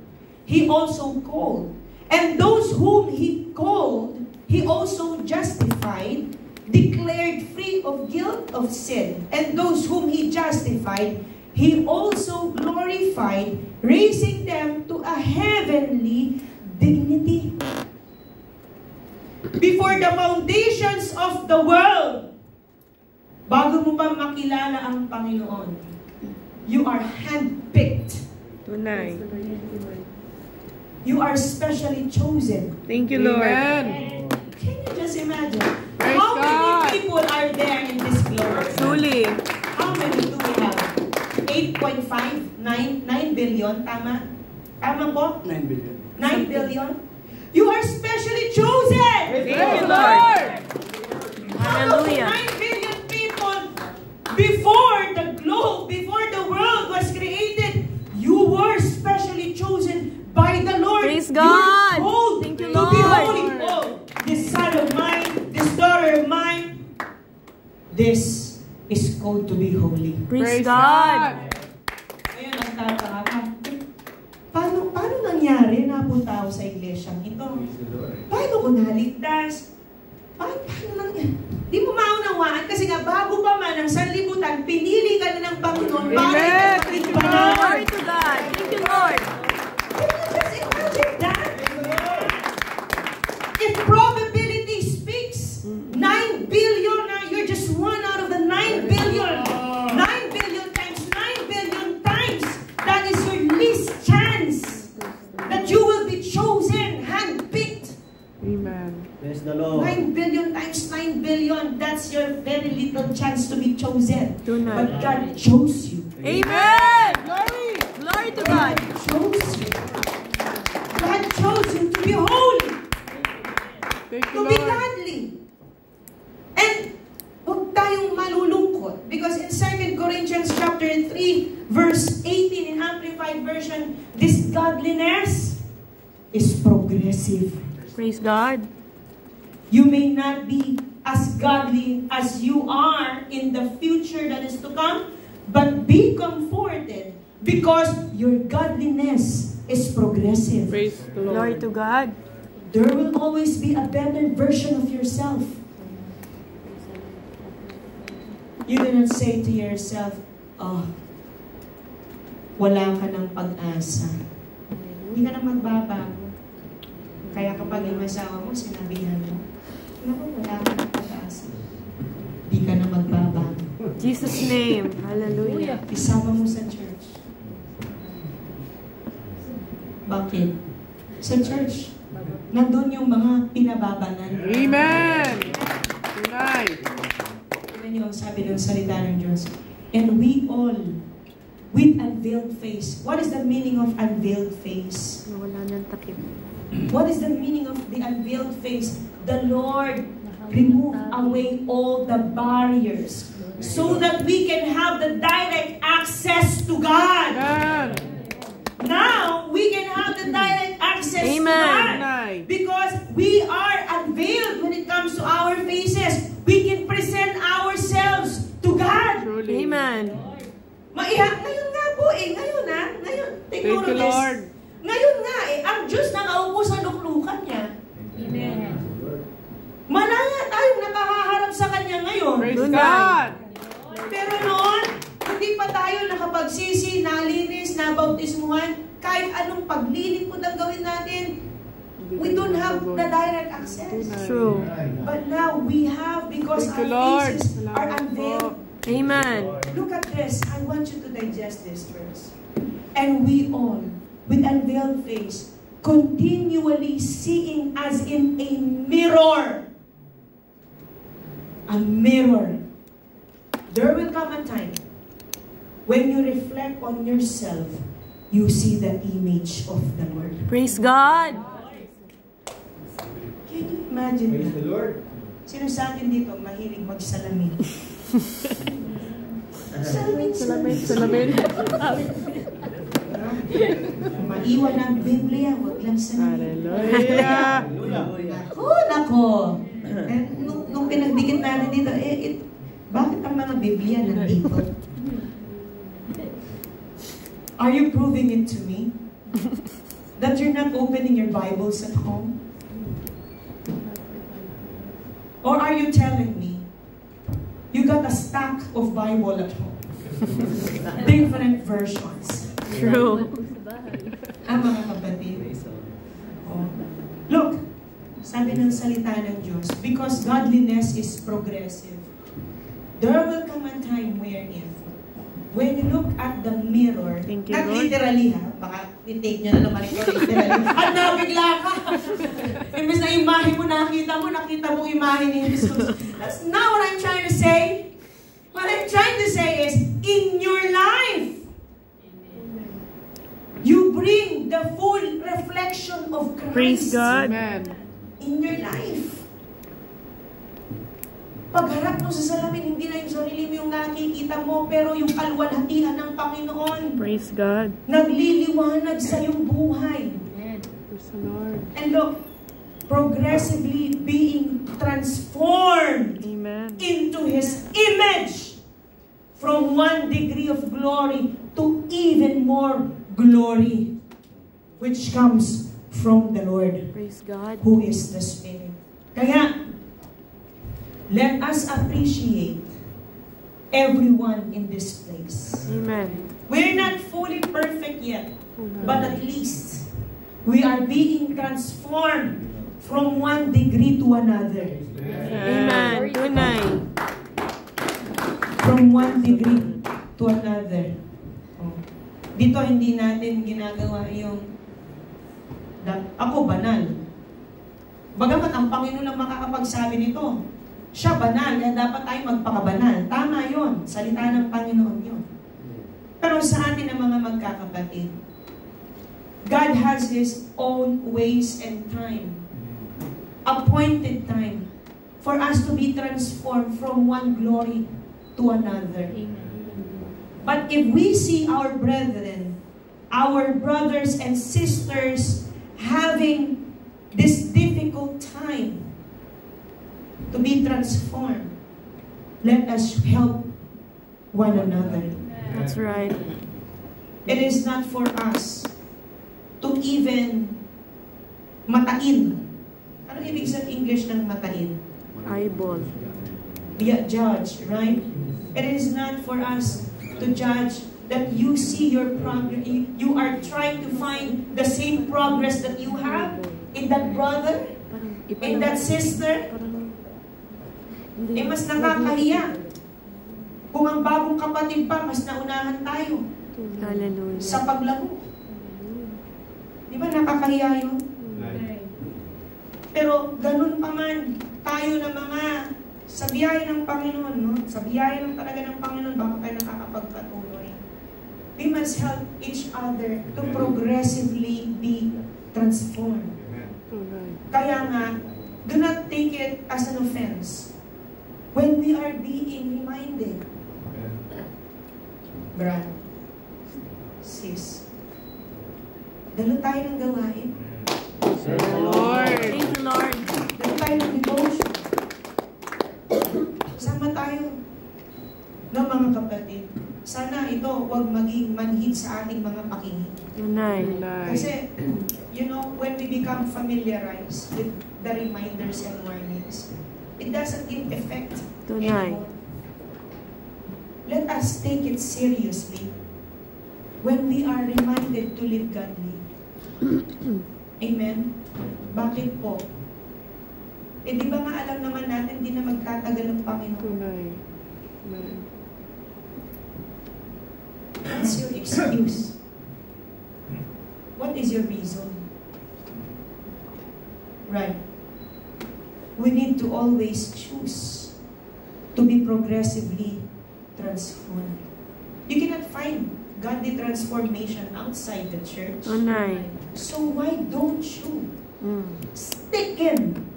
He also called. And those whom He called, He also justified, declared free of guilt of sin. And those whom He justified, He also glorified, raising them to a heavenly dignity. Before the foundations of the world, bago mo pa makilala ang Panginoon, you are handpicked. Tunay. You are specially chosen. Thank you, Lord. Can you just imagine? Praise How God. many people are there in this glory? Truly. How many do we have? 8.5? 9 billion? Tama? Tama po? 9 billion. 9 billion? You are specially chosen! Thank you, Lord. Hallelujah. Out of 9 billion people, before the globe, before the world was created, you were specially chosen by the Lord. Praise God. You're called Thank you, to be Lord. holy. Oh, this son of mine, this daughter of mine, this is called to be holy. Praise God. Ngayon, ang tataka ka. Paano nangyari na punta ako sa iglesyang ito? Paano ko naligtas? Paano nangyari? Di mo maunawaan kasi nga bago pa man ang sanlibutan, pinili ka na ng Panginoon. Amen. Bakit? Glory to God. Thank you, Lord. Can you just imagine that? If probability speaks, 9 billion, you're just one out of the 9 billion. 9 billion times 9 billion times. That is your least chance that you will be chosen, handpicked. Amen. Bless the Lord. 9 billion times 9 billion, that's your very little chance to be chosen. Tonight. But God chose you. Amen. Glory. Glory to God. God chose you. God chose you to be holy, Thank to be godly. And huwag tayong malulungkot because in 2 Corinthians chapter 3 verse 18 in Amplified Version, this godliness is progressive. Praise God. You may not be as godly as you are in the future that is to come, but be comforted because your godliness is progressive. Praise the Lord. Glory to God. There will always be a better version of yourself. You do not say to yourself, oh, wala ka ng pag-asa. Hindi ka na magbabago. Kaya kapag yung asawa mo, sinabihan mo, naku, wala ka ng pag-asa. Hindi ka na magbabago. Jesus' name. Hallelujah. Isama mo sa church. Bakit? Sa church, nandun yung mga pinababanan. Amen. Tonight. Tignan niyo ang sabi ng salita ng Diyos. And we all, with unveiled face. What is the meaning of unveiled face? Wala nang takip. What is the meaning of the unveiled face? The Lord remove away all the barriers so that we can have the direct access to God. Now, we can have the direct access to Amen. God because we are unveiled when it comes to our faces. Thank Ignore you, this. Lord. Ngayon nga ang Diyos nakaupo sa luklukan niya. Amen. Malaya tayong nakahaharap sa Kanya ngayon. Praise God. Pero noon, hindi pa tayo nakapagsisi, nalinis, nabautismuhan, kahit anong paglilingkod ang gawin natin, we don't have the direct access. True. But now we have, because Thank you, our Lord. faces are Salamat unveiled. po. Amen. Look at this. I want you to digest this verse. And we all, with unveiled face, continually seeing as in a mirror. A mirror. There will come a time when you reflect on yourself, you see the image of the Lord. Praise God. Can you imagine Praise the that? Lord. Sino sa atin dito mahilig magsalamin? Salamin. Salamin. Maiwan ang Biblia, wag lang salamin. Hallelujah. Nako. Nung pinagdikit natin dito, bakit ang mga Biblia nandito? Are you proving it to me? That you're not opening your Bibles at home? Or are you telling me you got a stack of Bible at home? Different versions. True. Mga kapatid. Oh. Look, sabi ng salita ng Diyos, because godliness is progressive, there will come a time wherein, when you look at the mirror, Thank you, not Lord. literally ha, baka i-take nyo na naman ito literally, at nabigla ka. Imbes na imahe mo nakita mo imahe ni Jesus. That's not what I'm trying to say. What I'm trying to say is, in your life, you bring the full reflection of Christ. Praise God. Amen. In your life. Pagharap mo sa salamin, hindi na yung sarili mo yung nakikita mo, pero yung kalwalhatian ng Panginoon. Praise God. Nagliliwanag sa iyong buhay. Praise the Lord. And look, progressively being transformed Amen. into His image from one degree of glory to even more glory, which comes from the Lord, Praise God. who is the Spirit. Kaya, let us appreciate everyone in this place. Amen. We're not fully perfect yet, but at least we are being transformed from one degree to another. Amen. Tunay. From one degree to another. Oh. Dito hindi natin ginagawa yung ako banal. Bagamat ang Panginoon lang makakapagsabi nito. Siya banal, kaya dapat tayo magpakabanal. Tama yon, salita ng Panginoon yon. Pero sa atin ang mga magkakapatid, God has His own ways and time. Appointed time for us to be transformed from one glory to another. But if we see our brethren, our brothers and sisters having this difficult time to be transformed, let us help one another. That's right. It is not for us to even matain. Ano ibig sabihin English ng matain? Eyeball. Yeah, judge, right? It is not for us to judge that you see your progress. You are trying to find the same progress that you have in that brother, in that sister. Mas nakakahiya. Kung ang bagong kapatid pa, mas naunahan tayo Hallelujah. sa paglago. Di ba nakakahiya yun? Pero ganun pa man, tayo na mga sa biyaya ng Panginoon, no? Sa biyaya ng talaga ng Panginoon, baka tayo nakakapagpatuloy. We must help each other to progressively be transformed. Kaya nga, do not take it as an offense when we are being reminded. Brad, sis, dalo tayo ng gawain. Lord. Thank you, Lord. Dalo tayo ng devotion. Sama tayo ng mga kapatid. sana ito huwag maging manhid sa ating mga pakinig. Tunay. Kasi, you know, when we become familiarized with the reminders and warnings, it doesn't give effect Tunay. anymore. Let us take it seriously when we are reminded to live godly. Amen? Bakit po? Eh di ba nga alam naman natin di na magtatagal ang Panginoon? Tunay. What's your excuse? What is your reason? Right. We need to always choose to be progressively transformed. You cannot find godly transformation outside the church. Tunay. So why don't you stick in?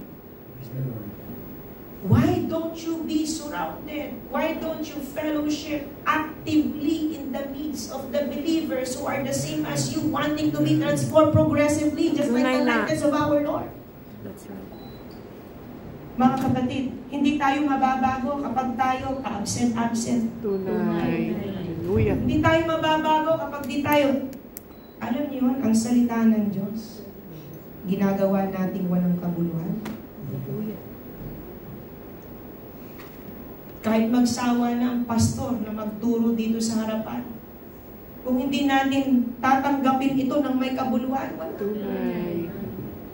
Why don't you be surrounded? Why don't you fellowship actively in the midst of the believers who are the same as you, wanting to be transformed progressively, just like the likeness of our Lord? That's right. Mga kapatid, hindi tayo mababago kapag tayo ka-absent. Tunay. Hallelujah. Hindi tayo mababago kapag di tayo, alam niyo yun, ang salita ng Diyos, ginagawa nating walang kabuluhan. Kahit magsawa na ang pastor na magturo dito sa harapan, kung hindi natin tatanggapin ito ng may kabuluhan, wala. Tunay.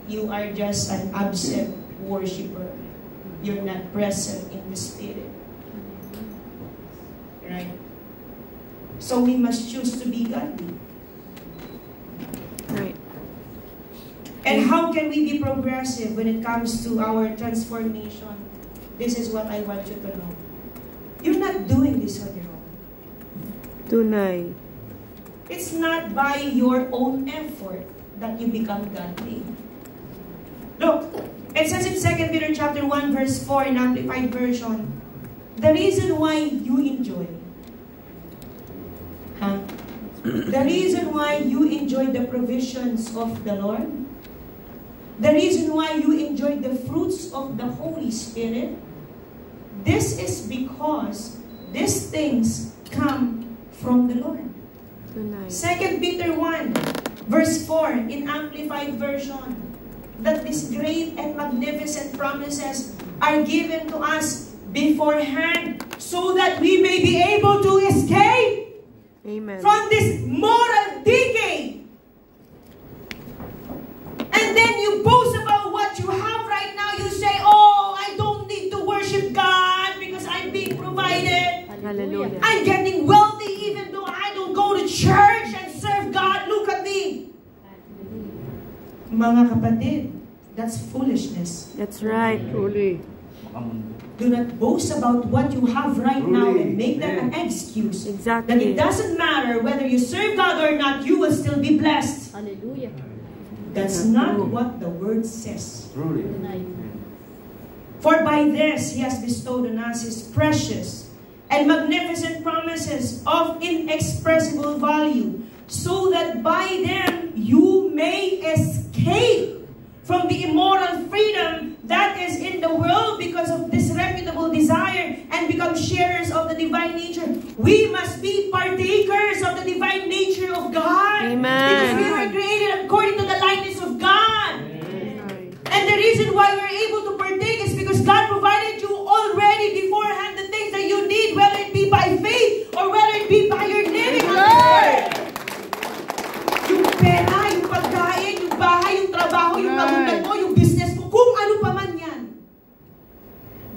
You are just an absent worshiper. You're not present in the Spirit. Right? So we must choose to be godly. Right. And how can we be progressive when it comes to our transformation? This is what I want you to know. You're not doing this on your own. Tunay. It's not by your own effort that you become godly. Look, it says in 2 Peter chapter 1 verse 4 in Amplified Version, the reason why you enjoy, the reason why you enjoy the provisions of the Lord, the reason why you enjoy the fruits of the Holy Spirit, this is because these things come from the Lord. Tunay. 2 Peter 1 verse 4 in Amplified Version, that these great and magnificent promises are given to us beforehand so that we may be able to escape Amen. from this moral decay. And then you boast about what you have right now. You say, oh, I don't need to worship God because I'm being provided. Hallelujah. I'm getting wealthy even though I don't go to church and serve God. Look at me. Mga kapatid, that's foolishness. That's right. Truly. Do not boast about what you have right now and make that an excuse. Exactly. That it doesn't matter whether you serve God or not, you will still be blessed. Hallelujah. That's not what the word says. Truly. For by this He has bestowed on us His precious and magnificent promises of inexpressible value, so that by them you may escape from the immoral freedom that is in the world because of disreputable desire and become sharers of the divine nature. We must be partakers of the divine nature of God. Amen. Because we were created according to the likeness of God. And the reason why we're able to partake is because God provided you already beforehand the things that you need, whether it be by faith or whether it be by your living on the earth. Yung pera, yung pagkain, yung bahay, yung trabaho, yung magunan mo, yung business mo, kung ano pa man yan.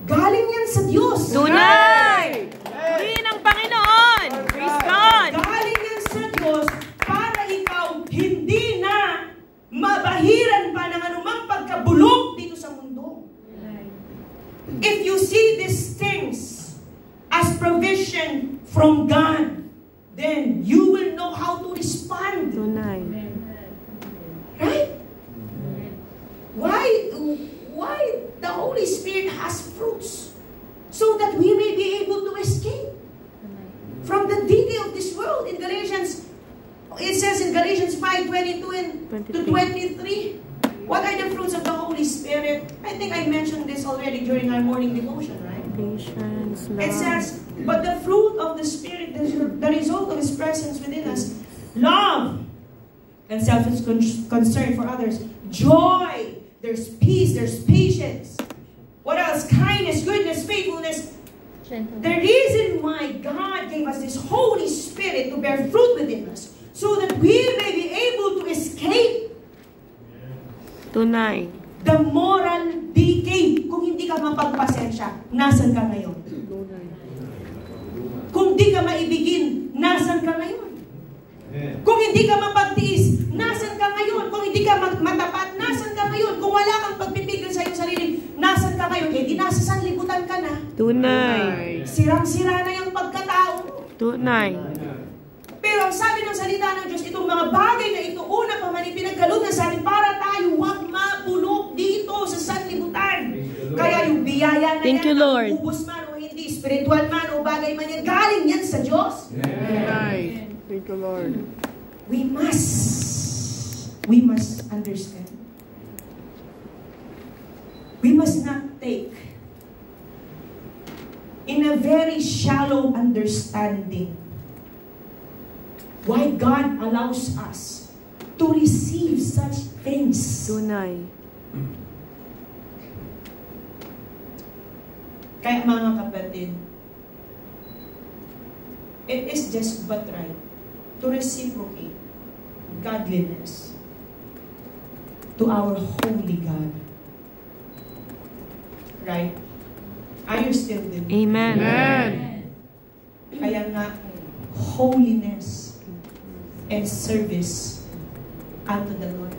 Galing yan sa Diyos. Tunay! Purihin ang Panginoon! Praise God! Galing yan sa Diyos para ikaw hindi na mabahiran pa ng anumang pagkabulok dito sa mundo. If you see these things as provision from God, then you will know how to respond. Tunay. Right? Why the Holy Spirit has fruits? So that we may be able to escape from the decay of this world. In Galatians, it says in Galatians 5:22 and to 23, what are the fruits of the Holy Spirit? I think I mentioned this already during our morning devotion, right? Patience. It says, but the fruit of the Spirit, the result of His presence within us, love and selfless concern for others, joy, there's peace, there's patience. What else? Kindness, goodness, faithfulness. The reason why God gave us this Holy Spirit to bear fruit within us, so that we may be able to escape Tunay. the moral decay. Kung hindi ka mapagpasensya, nasan ka ngayon? Kung hindi ka maibigin, nasan ka ngayon? Kung hindi ka mapagtiis, nasan ka ngayon? Kung hindi ka matapat, nasan ka ngayon? Kung wala kang pagpipigil sa iyong sarili, nasan ka ngayon? Eh, di nasa sanlibutan ka na. Tunay. Sirang-sira na yung pagkatao mo. Tunay. Pero ang sabi ng salita ng Diyos, itong mga bagay na ito, una pa man ipinagkaloob na sa atin para tayo huwag mapulok dito sa sanlibutan. Kaya yung biyaya na Thank you, yan, Lord. ubos man o hindi, spiritual man o bagay man yan, galing yan sa Diyos. Tunay. Thank you, Lord. We must understand. We must not take in a very shallow understanding why God allows us to receive such things. Tunay. Kaya mga kapatid, it is just but right to reciprocate godliness to our holy God. Right? Are you still with me? Amen. Kaya nga, holiness and service unto the Lord.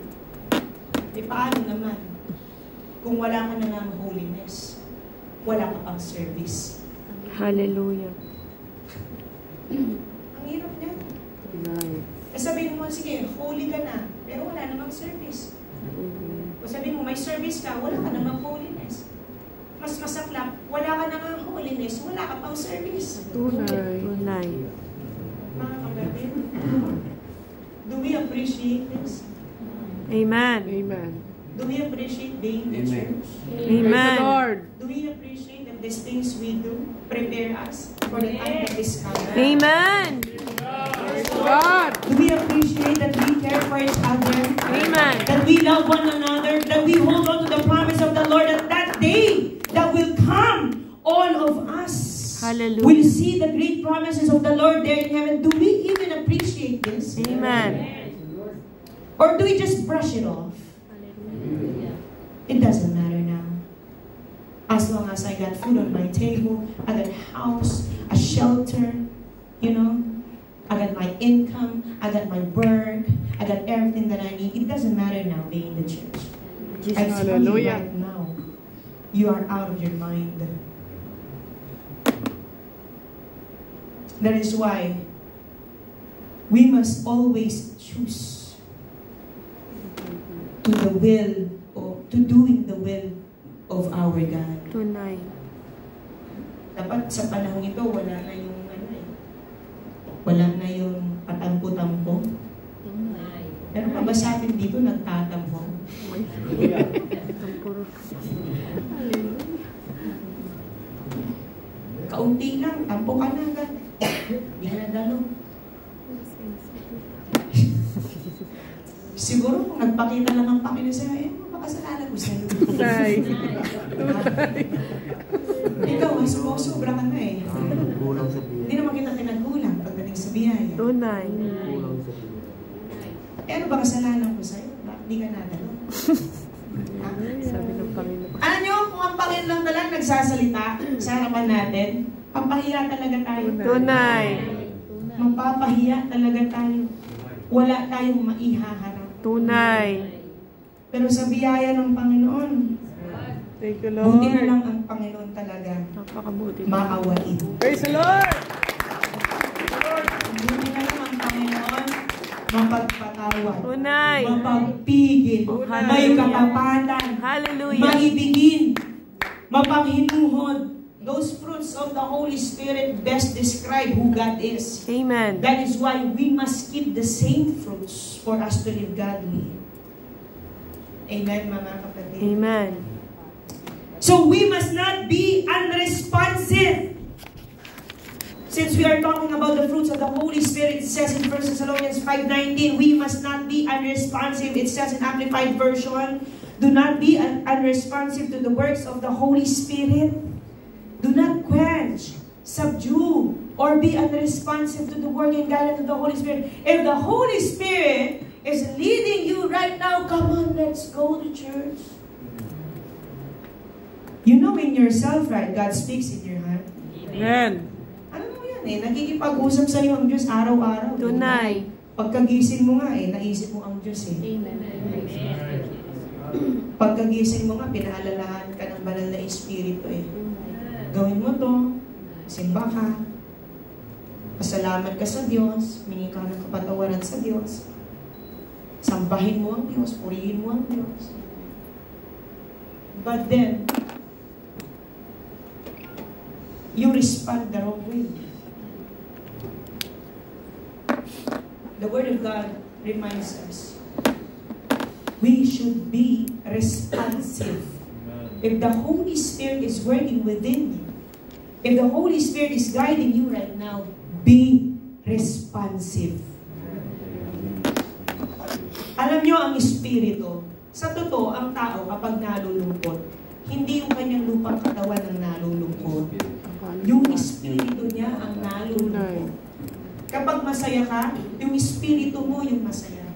E paano naman kung wala ka na ng holiness, wala ka pang service? Hallelujah. Ang hirap niya. E sabihin mo, sige, holy ka na, pero wala namang service. O sabihin mo, may service ka, wala ka namang holiness. Mas masaklap, wala ka namang holiness, wala ka pang service. Tunay. Tunay. Mga kapatid, do we appreciate this? Amen. Amen. Do we appreciate being the Amen. church? Praise the Amen. Lord. Do we appreciate that these things we do prepare us for the time that is coming? Amen. Praise the Lord. Do we appreciate that we care for each other? Amen. That we love one another? That we hold on to the promise of the Lord that that day that will come, all of us Hallelujah. will see the great promises of the Lord there in heaven. Do we even appreciate this? Amen. Or do we just brush it off? It doesn't matter now. As long as I got food on my table, I got a house, a shelter, you know, I got my income, I got my work, I got everything that I need. It doesn't matter now being in the church. I tell you Hallelujah. right now, you are out of your mind. That is why we must always choose to the will or to doing the will of our God. Tunay. Dapat sa panahon ito, wala na yung wala na yung patampo-tampo. Pero pa ba sa atin dito nagtatampo? Kaunti lang, tampo ka na agad. Hindi ka na dalo. Siguro kung nagpakita lang ang Panginoon sa'yo, makasalanan ko sa'yo. Tunay. Ikaw, sobra ka na eh. Hindi naman kita pinagkulang pagdating sa biyaya. Tunay. Eh, ano ba kasalanan ko sa'yo? Bakit di ka nadalo? Sabi ng Panginoon. Alam nyo, kung ang Panginoon lang talaga nagsasalita sa harapan natin, papahiya talaga tayo. Tunay. Mapapahiya talaga tayo. Wala tayong maihaharap. Tunay. Pero sa biyaya ng Panginoon, Thank you, buti na Lord. lang ang Panginoon talaga Napakabuti. maawain. Praise the Lord. Buti na lang ang Panginoon mapagpatawad. Tunay. Mapagpigil. Oh, May hallelujah. katapatan. Hallelujah. Maibigin. Mapanghinuhod. Those fruits of the Holy Spirit best describe who God is. Amen. That is why we must keep the same fruits for us to live godly. Amen, mga kapatid. Amen. So we must not be unresponsive Since we are talking about the fruits of the Holy Spirit, it says in 1 Thessalonians 5:19, we must not be unresponsive. It says in Amplified Version, do not be unresponsive to the works of the Holy Spirit. Do not quench, subdue, or be unresponsive to the work and guidance of the Holy Spirit. If the Holy Spirit is leading you right now, come on, let's go to church. You know in yourself, right? God speaks in your heart. Amen. Ano mo yan eh? Nagkikipag-usap sa iyo ang Diyos araw-araw. Tunay. Pagkagising mo nga eh, naisip mo ang Diyos eh. Amen. Pagkagising mo nga, pinaalalahan ka ng banal na Espiritu eh. Gawin mo to, simba ka, pasalamat ka sa Diyos, humingi ka ng kapatawaran sa Diyos, sambahin mo ang Diyos, purihin mo ang Diyos. But then, you respond the wrong way. The Word of God reminds us, we should be responsive. If the Holy Spirit is working within you, if the Holy Spirit is guiding you right now, be responsive. Alam nyo ang Espiritu, sa totoo, ang tao kapag nalulungkot, hindi yung kanyang lupang katawan ang nalulungkot. Yung Espiritu niya ang nalulungkot. Kapag masaya ka, yung Espiritu mo yung masaya.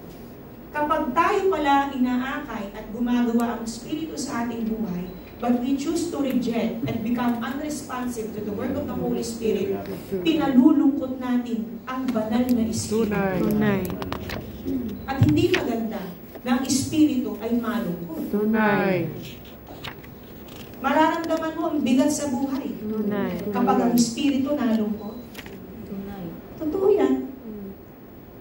Kapag tayo pala inaakay at gumagawa ang Espiritu sa ating buhay, but we choose to reject and become unresponsive to the work of the Holy Spirit, pinalulungkot natin ang banal na Espiritu. Tunay. At hindi maganda na ang Espiritu ay malungkot. Tunay. Mararamdaman mo ang bigat sa buhay Tunay. kapag ang Espiritu nalungkot. Tunay. Totoo yan.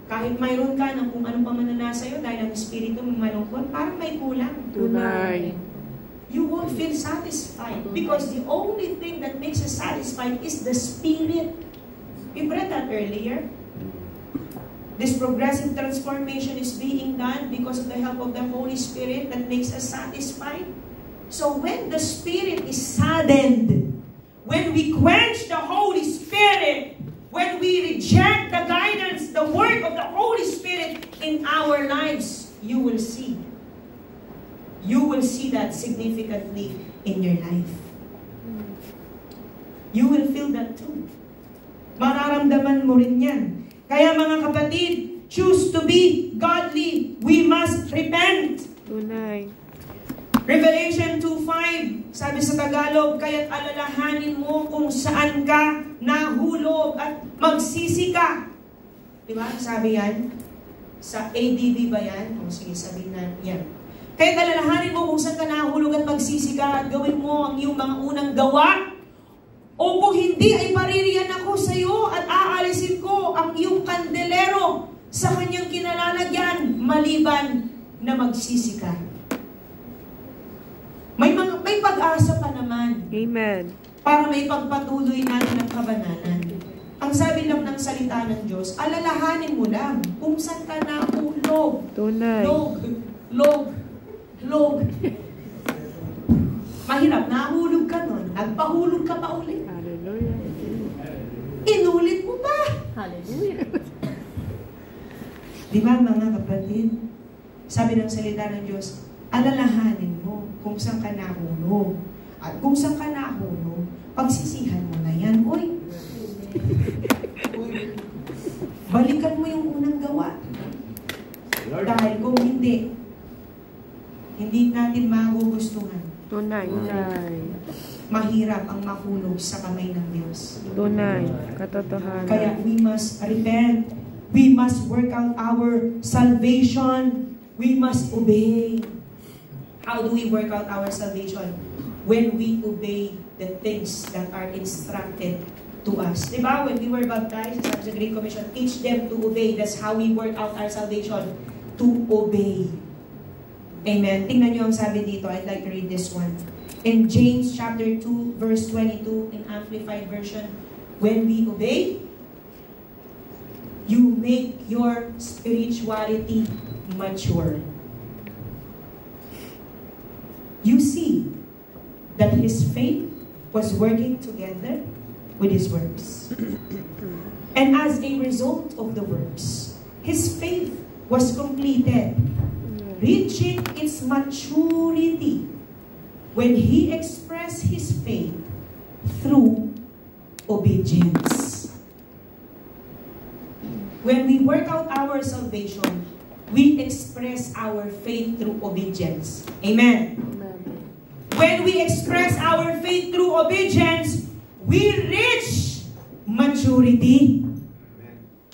Kahit mayroon ka ng kung anong pamanana sa'yo dahil ang Espiritu mo malungkot, parang may kulang. Tunay. You won't feel satisfied because the only thing that makes us satisfied is the Spirit. We read that earlier. This progressive transformation is being done because of the help of the Holy Spirit that makes us satisfied. So when the Spirit is saddened, when we quench the Holy Spirit, when we reject the guidance, the work of the Holy Spirit in our lives, you will see. You will see that significantly in your life. You will feel that too. Mararamdaman mo rin yan. Kaya mga kapatid, choose to be godly. We must repent. Tunay. Revelation 2:5, sabi sa Tagalog, kaya't alalahanin mo kung saan ka nahulog at magsisi ka. Diba? Sabi yan? Sa ADB ba yan? O sige, sabihin na yan. Kaya't alalahanin mo kung saan ka nahulog at magsisi ka at gawin mo ang iyong mga unang gawa. O kung hindi, ay paririyan ako sa iyo at aalisin ko ang iyong kandelero sa kanyang kinalalagyan, maliban na magsisi ka. May pag-asa pa naman. Amen. Para may pagpatuloy natin ang kabanalan. Ang sabi lang ng salita ng Diyos, alalahanin mo lang kung saan ka nahulog. Tunay. Log. Mahirap, nahulog ka nun. Nagpahulog ka pa ulit. Hallelujah. Inulit mo pa. Hallelujah. Di ba mga kapatid? Sabi ng salita ng Diyos, alalahanin mo kung saan ka nahulog. At kung saan ka nahulog, pagsisihan mo na yan. Uy, balikan mo yung unang gawa. Dahil kung hindi natin magugustuhan. Tunay. Mahirap ang mahulog sa kamay ng Diyos. Tunay. Katotohanan. Kaya we must repent. We must work out our salvation. We must obey. How do we work out our salvation? When we obey the things that are instructed to us. Diba? When we were baptized, sabi sa Great Commission, teach them to obey. That's how we work out our salvation. To obey. Amen. Tingnan nyo ang sabi dito. I'd like to read this one. In James chapter 2, verse 22, in Amplified Version, when we obey, you make your spirituality mature. You see that his faith was working together with his works. And as a result of the works, his faith was completed, reaching its maturity when he expressed his faith through obedience. When we work out our salvation, we express our faith through obedience. Amen. When we express our faith through obedience, we reach maturity.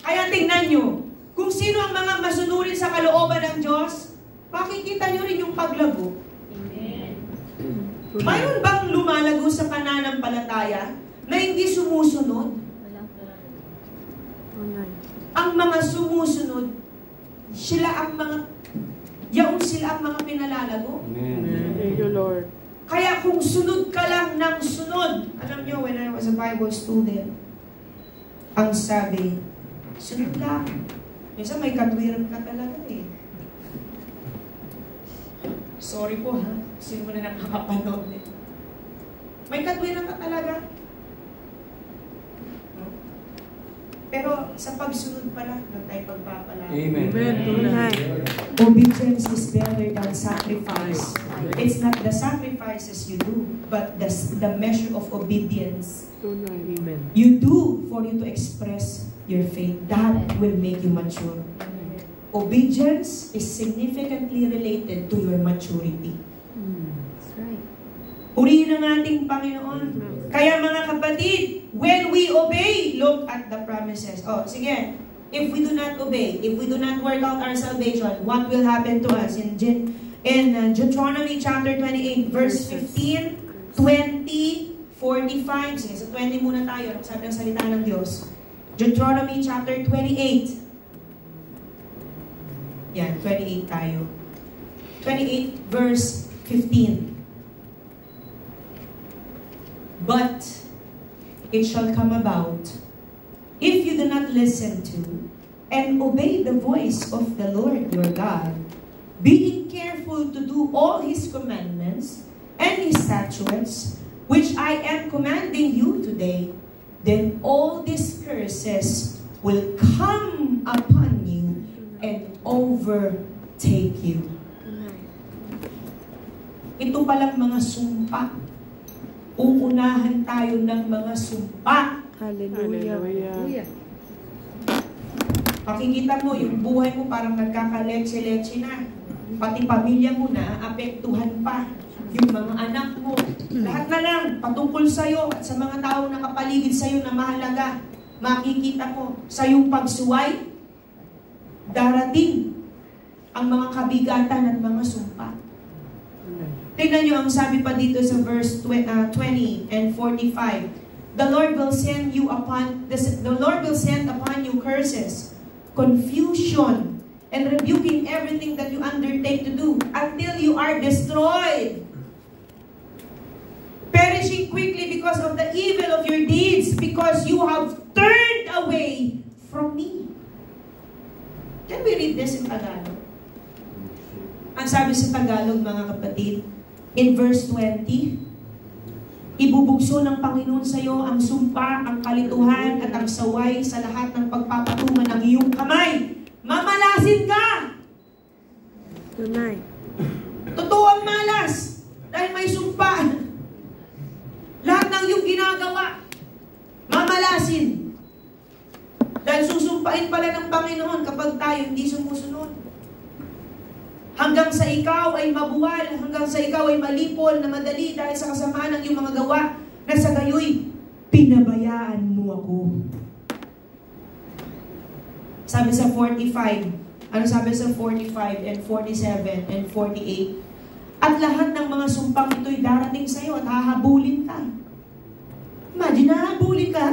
Kaya tingnan nyo, kung sino ang mga masunurin sa kalooban ng Diyos, makikita nyo rin yung paglago. Amen. Mayroon bang lumalago sa pananampalataya na hindi sumusunod? Walang paraan. Ang mga sumusunod, sila ang mga pinalalago. Amen. Thank you, Lord. Kaya kung sunod ka lang ng sunod, alam nyo, when I was a Bible student, ang sabi, sunod lang. Minsan may katwiran ka talaga eh. Sorry po ha, sino mo na nakakapanood nito. May katwiran ka talaga. No? Pero sa pagsunod pala, nang tayo pagpapala. Amen. Amen. Obedience is better than sacrifice. It's not the sacrifices you do, but the measure of obedience Amen. you do for you to express your faith. That will make you mature. Obedience is significantly related to your maturity. That's right. Purihin ang ating Panginoon. Kaya mga kapatid, when we obey, look at the promises. Oh, sige. If we do not obey, if we do not work out our salvation, what will happen to us? In Deuteronomy chapter 28, verse 15, 20, 45. Sige, sa 20 muna tayo. Ano sabi ng salita ng Diyos? Deuteronomy chapter 28. Yan, 28 tayo. 28 verse 15. But it shall come about, if you do not listen to and obey the voice of the Lord your God, being careful to do all His commandments and His statutes, which I am commanding you today, then all these curses will come upon you and overtake you. Ito palang mga sumpa. Uunahan tayo ng mga sumpa. Hallelujah. Hallelujah. Makikita mo, yung buhay mo parang nagkakaletse-letse na. Pati pamilya mo na, apektuhan pa. Yung mga anak mo, lahat na lang, patungkol sa'yo at sa mga taong nakapaligid sa'yo na mahalaga. Makikita mo, sa iyong pagsuway, darating ang mga kabigatan at mga sumpa. Tingnan nyo ang sabi pa dito sa verse 20 and 45. The Lord will send upon you curses, confusion, and rebuking everything that you undertake to do until you are destroyed, perishing quickly because of the evil of your deeds, because you have turned away from me. Can we read this in Tagalog? Ang sabi sa Tagalog, mga kapatid, in verse 20, ibubugso ng Panginoon sa iyo ang sumpa, ang kalituhan, at ang saway sa lahat ng pagpapatungan ng iyong kamay. Mamalasin ka! Tunay. Totoo ang malas dahil may sumpa. Lahat ng iyong ginagawa, mamalasin. Dahil susumpain pala ng Panginoon kapag tayo hindi sumusunod. Hanggang sa ikaw ay mabuwal, hanggang sa ikaw ay malipol na madali dahil sa kasamaan ng iyong mga gawa, na sa gayoy, pinabayaan mo ako. Sabi sa 45, ano sabi sa 45 and 47 and 48? At lahat ng mga sumpang ito'y darating sa iyo at hahabulin ka. Imagine, hahabulin ka.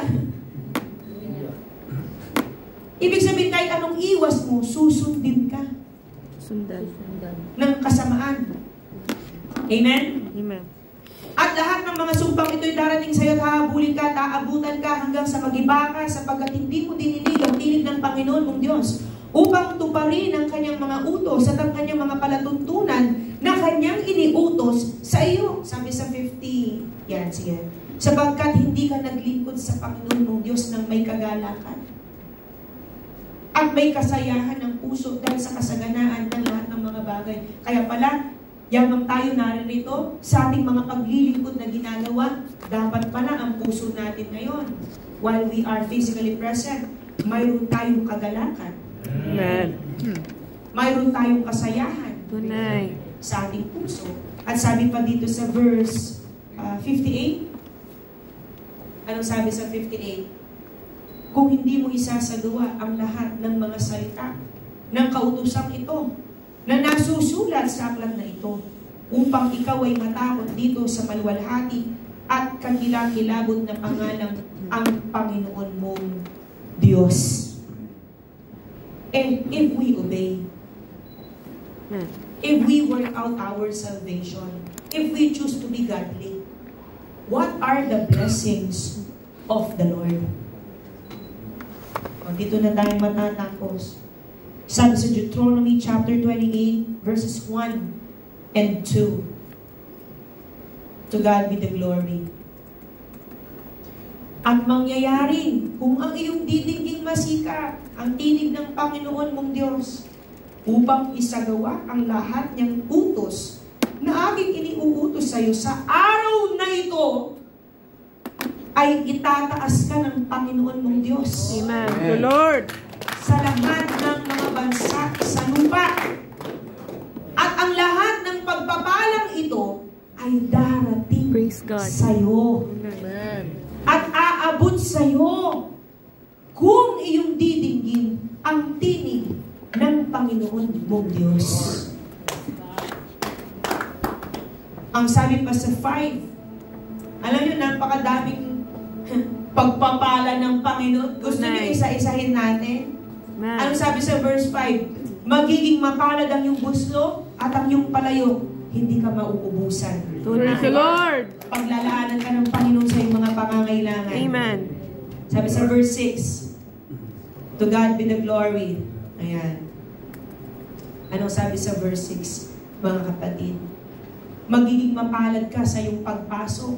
Ibig sabihin, kahit anong iwas mo, susundin ka Sundan. ng kasamaan. Amen? Amen. At lahat ng mga sumpang ito'y darating sa iyo at hahabulin ka, taabutan ka hanggang sa magiba ka, sapagkat hindi mo dininig ang tinig ng Panginoon mong Diyos upang tuparin ang kanyang mga utos at ang kanyang mga palatuntunan na kanyang iniutos sa iyo. Sabi sa 50, yan, sige. Sapagkat hindi ka naglingkod sa Panginoon mong Diyos ng may kagalakan at may kasayahan ng puso dahil sa kasaganaan ng lahat ng mga bagay. Kaya pala, yamang tayo naririto sa ating mga paglilingkod na ginagawa, dapat pala ang puso natin ngayon, while we are physically present, mayroon tayong kagalakan. Amen. Mayroon tayong kasayahan Tunay. sa ating puso. At sabi pa dito sa verse 58, anong sabi sa 58? Kung hindi mo isasagawa ang lahat ng mga salita ng kautosang ito na nasusulat sa aklat na ito upang ikaw ay matakot dito sa maluwalhati at kakilakilabot na pangalang ang Panginoon mong Diyos. And if we obey, if we work out our salvation, if we choose to be godly, what are the blessings of the Lord? O, dito na tayo matatapos. Sabi sa Deuteronomy chapter 28, verses 1 and 2. To God be the glory. At mangyayari kung ang iyong didingging masika ang tinig ng Panginoon mong Diyos upang isagawa ang lahat niyang utos na aking iniuutos sa iyo sa araw na ito, ay itataas ka ng Panginoon mong Diyos. Amen. Thank you, Lord. Sa lahat ng mga bansa sa lupa. At ang lahat ng pagpapalang ito ay darating Praise God. sa iyo. Amen. At aabot sa iyo kung iyong didinggin ang tinig ng Panginoon mong Diyos. Ang sabi pa sa 5, alam niyo, napakadaming pagpapala ng Panginoon. Gusto niyo isa-isahin natin? Ano sabi sa verse 5? Magiging mapalad ang iyong buslo at ang iyong palayo. Hindi ka mauubusan. Praise the Lord. Paglalaanan ka ng Panginoon sa iyong mga pangangailangan. Amen. Sabi sa verse 6, to God be the glory. Ayan. Anong sabi sa verse 6, mga kapatid? Magiging mapalad ka sa iyong pagpasok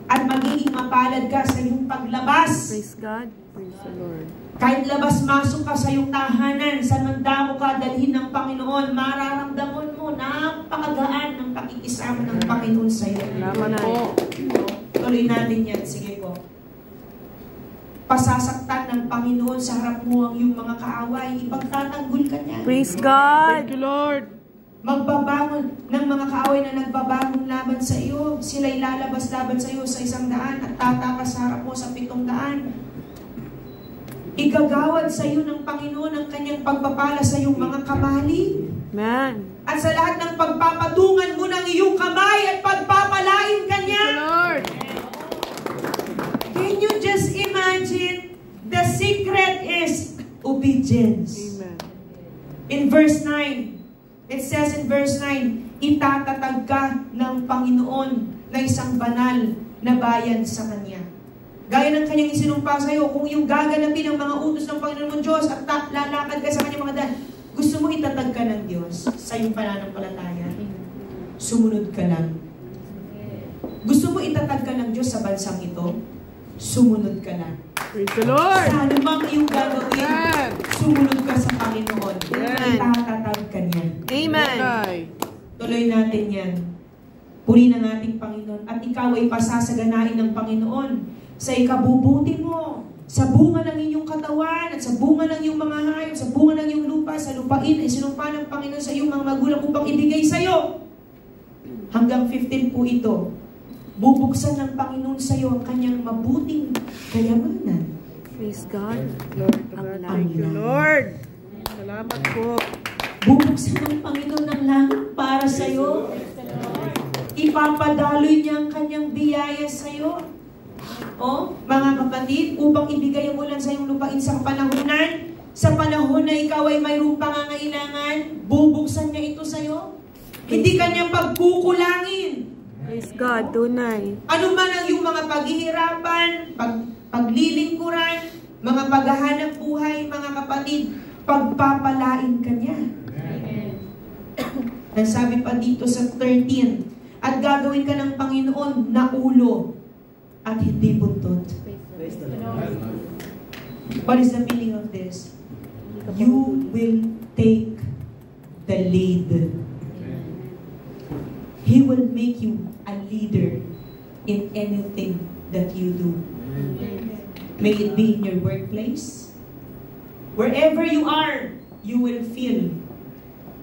at magiging mapalad ka sa iyong paglabas. Praise God. Praise the Lord. Kahit labas-masok ka sa iyong tahanan, sa nandamo ka dalhin ng Panginoon, mararamdaman mo napakagaan ng pakikisama ng Panginoon sa iyo. Salamat po. Tuloy natin yan. Sige po. Pasasaktan ng Panginoon sa harap mo ang iyong mga kaaway. Ipagtatanggol ka niya. Praise God. Thank you, Lord. Magbabangon ng mga kaaway na nagbabangon laban sa iyo. Sila'y lalabas laban sa iyo sa 100 at tatakas sa harap mo sa 700. Igagawad sa iyo ng Panginoon ang kanyang pagpapala sa iyong mga kamali. Amen. At sa lahat ng pagpapatungan mo ng iyong kamay at pagpapalain ka niya. Thank you, Lord. Can you just imagine? The secret is obedience. Amen. In verse 9, it says in verse 9, itatatag ka ng Panginoon na isang banal na bayan sa Kanya. Gaya ng Kanyang isinumpa sa iyo, kung yung gaganapin ang mga utos ng Panginoon mong Diyos at lalakad ka sa Kanyang mga daan, gusto mo itatag ka ng Diyos sa iyong pananampalataya, sumunod ka lang. Gusto mo itatag ka ng Diyos sa bansang ito, sumunod ka lang. Praise the Lord. Sa anumang iyong gagawin, Amen. sumunod ka sa Panginoon. Amen. Itatatag ka niya. Amen. Okay. Tuloy natin yan. Puri ng ating Panginoon. At ikaw ay pasasaganain ng Panginoon sa ikabubuti mo, sa bunga ng inyong katawan, at sa bunga ng iyong mga hayop, sa bunga ng iyong lupa, sa lupain, ay sinumpa ng Panginoon sa iyong mga magulang upang ibigay sa iyo. Hanggang 15 po ito. Bubuksan ng Panginoon sa iyo ang kanyang mabuting kayamanan. Praise God. Lord, thank you, Lord. Salamat po. Bubuksan ng Panginoon ng langit para sa iyo. Ipapadaloy niya ang kanyang biyaya sa iyo. O, mga kapatid, upang ibigay ang ulan sa iyong lupain sa kapanahunan, sa panahon na ikaw ay mayroong pangangailangan, bubuksan niya ito sa iyo. Hindi kanyang pagkukulangin. Praise God. Tunay. Ano man ang iyong mga paghihirapan, paglilingkuran, mga paghahanap buhay, mga kapatid, pagpapalain ka niya. Ang sabi pa dito sa 13, at gagawin ka ng Panginoon na ulo at hindi buntot. What is the meaning of this? You will take the lead. He will make you a leader in anything that you do. May it be in your workplace. Wherever you are, you will feel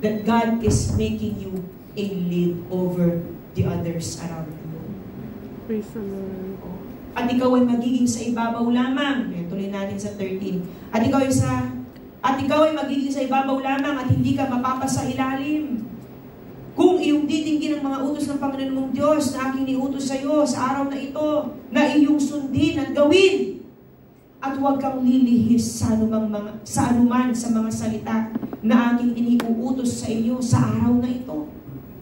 that God is making you a lead over the others around you. Praise the Lord. At ikaw ay magiging sa ibabaw lamang. Tuloy natin sa 13. At ikaw ay magiging sa ibabaw lamang at hindi ka mapapasa ilalim. Kung iyong titingin ang mga utos ng Panginoon mong Diyos na aking niutos sa iyo sa araw na ito, na iyong sundin at gawin. At huwag kang lilihis sa anuman sa mga salita na aking iniuutos sa iyo sa araw na ito.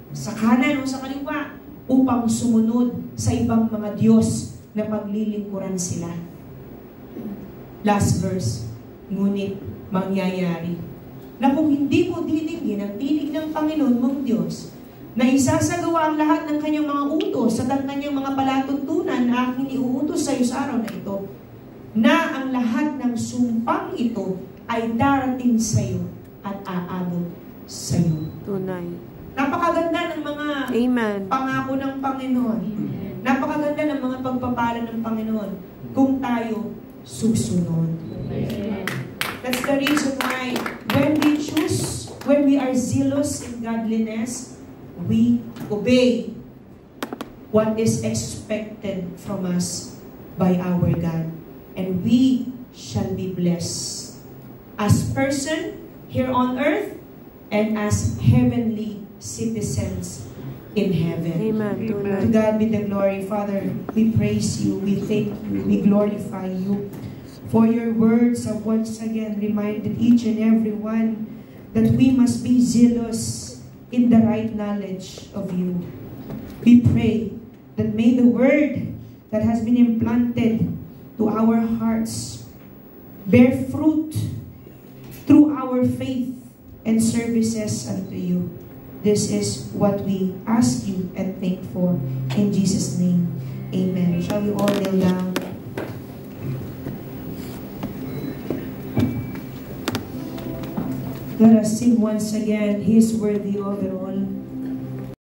Sa kanan o sa kaliwa, upang sumunod sa ibang mga Diyos na paglilingkuran sila. Last verse, ngunit mangyayari na kung hindi mo dinigin ang tinig ng Panginoon mong Diyos, na isasagawa ang lahat ng kanyang mga utos at ang kanyang mga palatuntunan na aking iuutos sa iyo sa araw na ito, na ang lahat ng sumpang ito ay darating sa iyo at aabot sa iyo. Tunay. Napakaganda ng mga Amen. pangako ng Panginoon. Napakaganda ng mga pagpapala ng Panginoon kung tayo susunod. That's the reason why when we are zealous in godliness, we obey what is expected from us by our God. And we shall be blessed as person here on earth and as heavenly citizens in heaven. Amen. To Tunay. God be the glory. Father, we praise you, we thank you, we glorify you. For your words have once again reminded each and every one that we must be zealous in the right knowledge of you. We pray that may the word that has been implanted to our hearts bear fruit through our faith and services unto you. This is what we ask you and thank for. In Jesus' name, amen. Shall we all kneel down? Let us sing once again. He is worthy of it all.